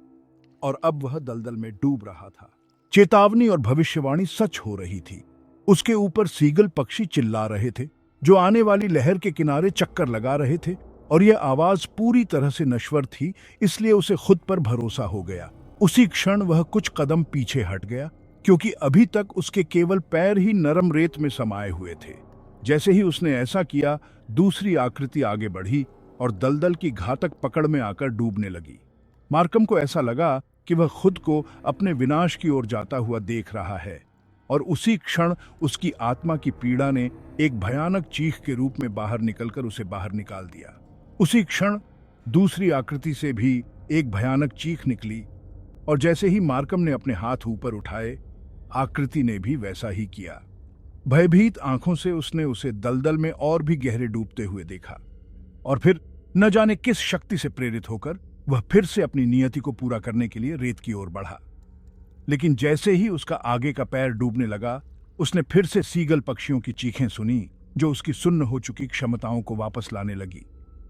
और अब वह दलदल में डूब रहा था। चेतावनी और भविष्यवाणी सच हो रही थी। उसके ऊपर सीगल पक्षी चिल्ला रहे थे जो आने वाली लहर के किनारे चक्कर लगा रहे थे, और यह आवाज पूरी तरह से नश्वर थी, इसलिए उसे खुद पर भरोसा हो गया। उसी क्षण वह कुछ कदम पीछे हट गया, क्योंकि अभी तक उसके केवल पैर ही नरम रेत में समाये हुए थे। जैसे ही उसने ऐसा किया, दूसरी आकृति आगे बढ़ी और दलदल की घातक पकड़ में आकर डूबने लगी। मार्कम को ऐसा लगा कि वह खुद को अपने विनाश की ओर जाता हुआ देख रहा है, और उसी क्षण उसकी आत्मा की पीड़ा ने एक भयानक चीख के रूप में बाहर निकलकर उसे बाहर निकाल दिया। उसी क्षण दूसरी आकृति से भी एक भयानक चीख निकली, और जैसे ही मार्कम ने अपने हाथ ऊपर उठाए, आकृति ने भी वैसा ही किया। भयभीत आंखों से उसने उसे दलदल में और भी गहरे डूबते हुए देखा, और फिर न जाने किस शक्ति से प्रेरित होकर वह फिर से अपनी नियति को पूरा करने के लिए रेत की ओर बढ़ा। लेकिन जैसे ही उसका आगे का पैर डूबने लगा, उसने फिर से सीगल पक्षियों की चीखें सुनी जो उसकी सुन्न हो चुकी क्षमताओं को वापस लाने लगी।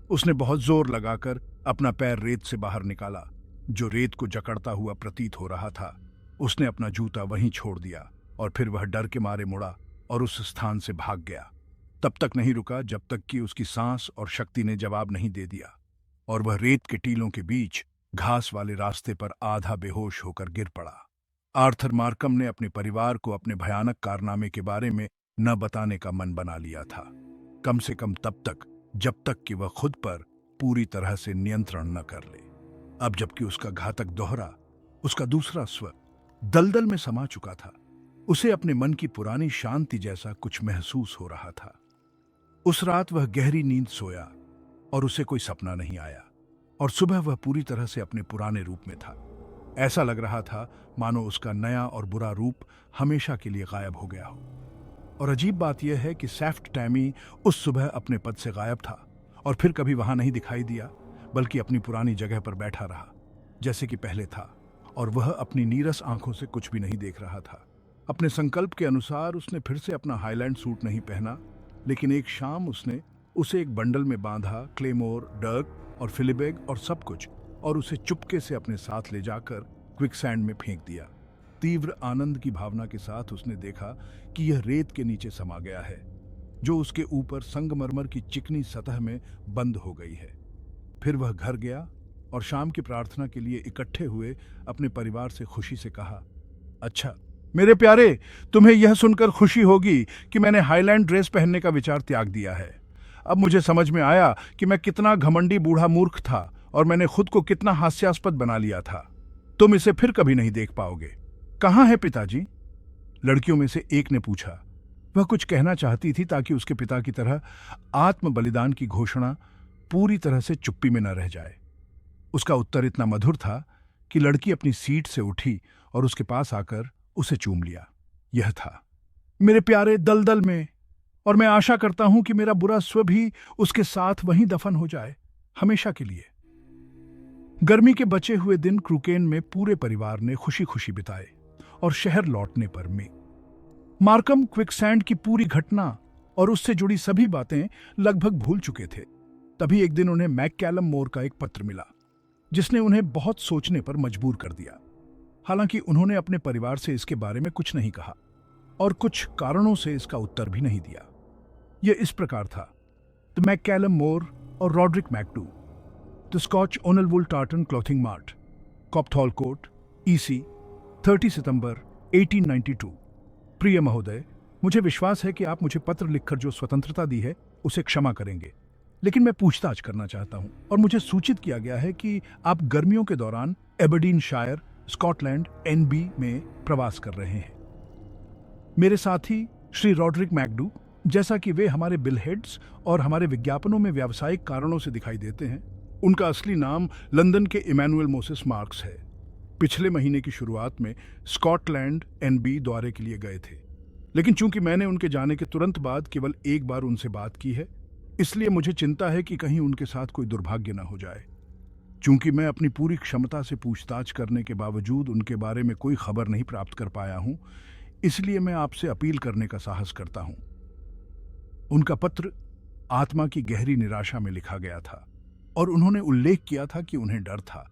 उसने बहुत जोर लगाकर अपना पैर रेत से बाहर निकाला, जो रेत को जकड़ता हुआ प्रतीत हो रहा था। उसने अपना जूता वहीं छोड़ दिया और फिर वह डर के मारे मुड़ा और उस स्थान से भाग गया। तब तक नहीं रुका जब तक कि उसकी सांस और शक्ति ने जवाब नहीं दे दिया, और वह रेत के टीलों के बीच घास वाले रास्ते पर आधा बेहोश होकर गिर पड़ा। आर्थर मार्कम ने अपने परिवार को अपने भयानक कारनामे के बारे में न बताने का मन बना लिया था, कम से कम तब तक जब तक कि वह खुद पर पूरी तरह से नियंत्रण न कर ले। अब जबकि उसका घातक दोहरा, उसका दूसरा स्व दलदल में समा चुका था, उसे अपने मन की पुरानी शांति जैसा कुछ महसूस हो रहा था। उस रात वह गहरी नींद सोया और उसे कोई सपना नहीं आया, और सुबह वह पूरी तरह से अपने पुराने रूप में था। ऐसा लग रहा था मानो उसका नया और बुरा रूप हमेशा के लिए गायब हो गया हो। और अजीब बात यह है कि सैफ्ट टैमी उस सुबह अपने पद से गायब था और फिर कभी वहां नहीं दिखाई दिया, बल्कि अपनी पुरानी जगह पर बैठा रहा जैसे कि पहले था, और वह अपनी नीरस आंखों से कुछ भी नहीं देख रहा था। अपने संकल्प के अनुसार उसने फिर से अपना हाईलैंड सूट नहीं पहना, लेकिन एक शाम उसने उसे एक बंडल में बांधा, क्लेमोर, डर्क और फिलिबेग और सब कुछ, और उसे चुपके से अपने साथ ले जाकर क्विकसैंड में फेंक दिया। तीव्र आनंद की भावना के साथ उसने देखा कि यह रेत के नीचे समा गया है, जो उसके ऊपर संगमरमर की चिकनी सतह में बंद हो गई है। फिर वह घर गया और शाम की प्रार्थना के लिए इकट्ठे हुए अपने परिवार से खुशी से कहा, अच्छा मेरे प्यारे, तुम्हें यह सुनकर खुशी होगी कि मैंने हाईलैंड ड्रेस पहनने का विचार त्याग दिया है। अब मुझे समझ में आया कि मैं कितना घमंडी बूढ़ा मूर्ख था और मैंने खुद को कितना हास्यास्पद बना लिया था। तुम इसे फिर कभी नहीं देख पाओगे। कहाँ है पिताजी? लड़कियों में से एक ने पूछा। वह कुछ कहना चाहती थी ताकि उसके पिता की तरह आत्म बलिदान की घोषणा पूरी तरह से चुप्पी में न रह जाए। उसका उत्तर इतना मधुर था कि लड़की अपनी सीट से उठी और उसके पास आकर उसे चूम लिया। यह था, मेरे प्यारे दलदल में, और मैं आशा करता हूं कि मेरा बुरा स्व भी उसके साथ वहीं दफन हो जाए, हमेशा के लिए। गर्मी के बचे हुए दिन क्रूकेन में पूरे परिवार ने खुशी खुशी बिताए, और शहर लौटने पर मार्कम क्विकसैंड की पूरी घटना और उससे जुड़ी सभी बातें लगभग भूल चुके थे। तभी एक दिन उन्हें मैककैलम मोर का एक पत्र मिला, जिसने उन्हें बहुत सोचने पर मजबूर कर दिया। हालांकि उन्होंने अपने परिवार से इसके बारे में कुछ नहीं कहा और कुछ कारणों से इसका उत्तर भी नहीं दिया। यह इस प्रकार था, द मैककैलम मोर और Roderick MacDhu, the Scotch All Wool Tartan Clothing Mart, Copthall Court, EC, 30 सितंबर 1892। प्रिय महोदय, मुझे विश्वास है कि आप मुझे पत्र लिखकर जो स्वतंत्रता दी है उसे क्षमा करेंगे, लेकिन मैं पूछताछ करना चाहता हूं और मुझे सूचित किया गया है कि आप गर्मियों के दौरान एबरडीनशायर, स्कॉटलैंड, एनबी में प्रवास कर रहे हैं। मेरे साथी श्री रॉड्रिक मैकडू, जैसा कि वे हमारे बिल हेड्स और हमारे विज्ञापनों में व्यावसायिक कारणों से दिखाई देते हैं, उनका असली नाम लंदन के इमैनुअल मोसेस मार्क्स है। पिछले महीने की शुरुआत में स्कॉटलैंड एनबी दौरे के लिए गए थे, लेकिन चूंकि मैंने उनके जाने के तुरंत बाद केवल एक बार उनसे बात की है, इसलिए मुझे चिंता है कि कहीं उनके साथ कोई दुर्भाग्य न हो जाए। चूंकि मैं अपनी पूरी क्षमता से पूछताछ करने के बावजूद उनके बारे में कोई खबर नहीं प्राप्त कर पाया हूं, इसलिए मैं आपसे अपील करने का साहस करता हूं। उनका पत्र आत्मा की गहरी निराशा में लिखा गया था, और उन्होंने उल्लेख किया था कि उन्हें डर था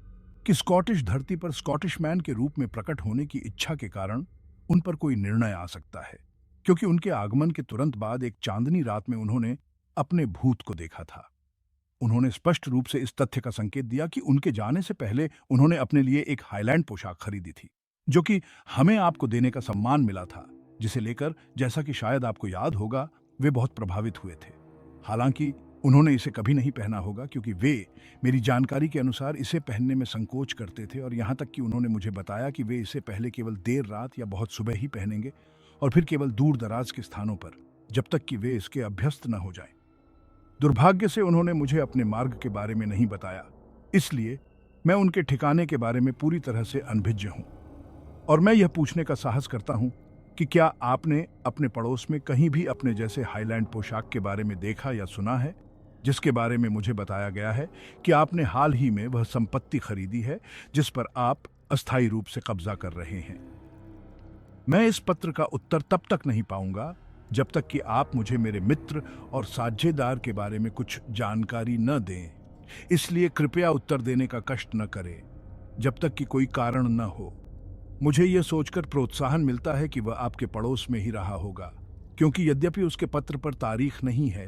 कि स्कॉटिश धरती पर स्कॉटिश मैन के रूप में प्रकट होने की इच्छा के कारण उन पर कोई निर्णय आ सकता है, क्योंकि उनके आगमन के तुरंत बाद एक चांदनी रात में उन्होंने अपने भूत को देखा था। उन्होंने स्पष्ट रूप से इस तथ्य का संकेत दिया कि उनके जाने से पहले उन्होंने अपने लिए एक हाईलैंड पोशाक खरीदी थी, जो कि हमें आपको देने का सम्मान मिला था, जिसे लेकर, जैसा कि शायद आपको याद होगा, वे बहुत प्रभावित हुए थे। हालांकि उन्होंने इसे कभी नहीं पहना होगा, क्योंकि वे मेरी जानकारी के अनुसार इसे पहनने में संकोच करते थे, और यहाँ तक कि उन्होंने मुझे बताया कि वे इसे पहले केवल देर रात या बहुत सुबह ही पहनेंगे, और फिर केवल दूर दराज के स्थानों पर, जब तक कि वे इसके अभ्यस्त न हो जाएं। दुर्भाग्य से उन्होंने मुझे अपने मार्ग के बारे में नहीं बताया, इसलिए मैं उनके ठिकाने के बारे में पूरी तरह से अनभिज्ञ हूं, और मैं यह पूछने का साहस करता हूं कि क्या आपने अपने पड़ोस में कहीं भी अपने जैसे हाईलैंड पोशाक के बारे में देखा या सुना है, जिसके बारे में मुझे बताया गया है कि आपने हाल ही में वह संपत्ति खरीदी है जिस पर आप अस्थायी रूप से कब्जा कर रहे हैं। मैं इस पत्र का उत्तर तब तक नहीं पाऊंगा जब तक कि आप मुझे मेरे मित्र और साझेदार के बारे में कुछ जानकारी न दें, इसलिए कृपया उत्तर देने का कष्ट न करें जब तक कि कोई कारण न हो। मुझे यह सोचकर प्रोत्साहन मिलता है कि वह आपके पड़ोस में ही रहा होगा, क्योंकि यद्यपि उसके पत्र पर तारीख नहीं है,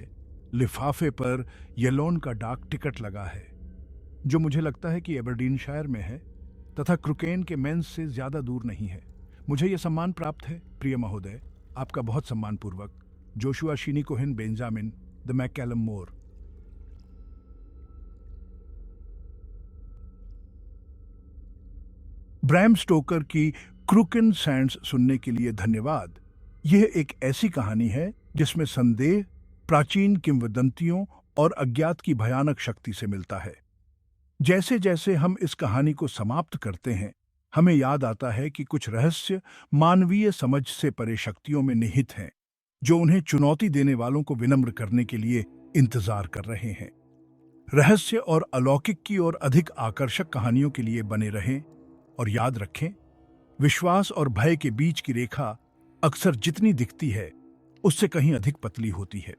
लिफाफे पर येलोन का डाक टिकट लगा है, जो मुझे लगता है कि एबरडीनशायर में है तथा क्रूकेन के मेंस से ज्यादा दूर नहीं है। मुझे यह सम्मान प्राप्त है, प्रिय महोदय, आपका बहुत सम्मानपूर्वक, Joshua Sheeny Cohen Benjamin, the MacCallum More. Bram Stoker की क्रूकेन सैंड्स सुनने के लिए धन्यवाद। यह एक ऐसी कहानी है जिसमें संदेह प्राचीन किंवदंतियों और अज्ञात की भयानक शक्ति से मिलता है। जैसे जैसे हम इस कहानी को समाप्त करते हैं, हमें याद आता है कि कुछ रहस्य मानवीय समझ से परे शक्तियों में निहित हैं, जो उन्हें चुनौती देने वालों को विनम्र करने के लिए इंतजार कर रहे हैं। रहस्य और अलौकिक की ओर अधिक आकर्षक कहानियों के लिए बने रहें और याद रखें, विश्वास और भय के बीच की रेखा अक्सर जितनी दिखती है, उससे कहीं अधिक पतली होती है।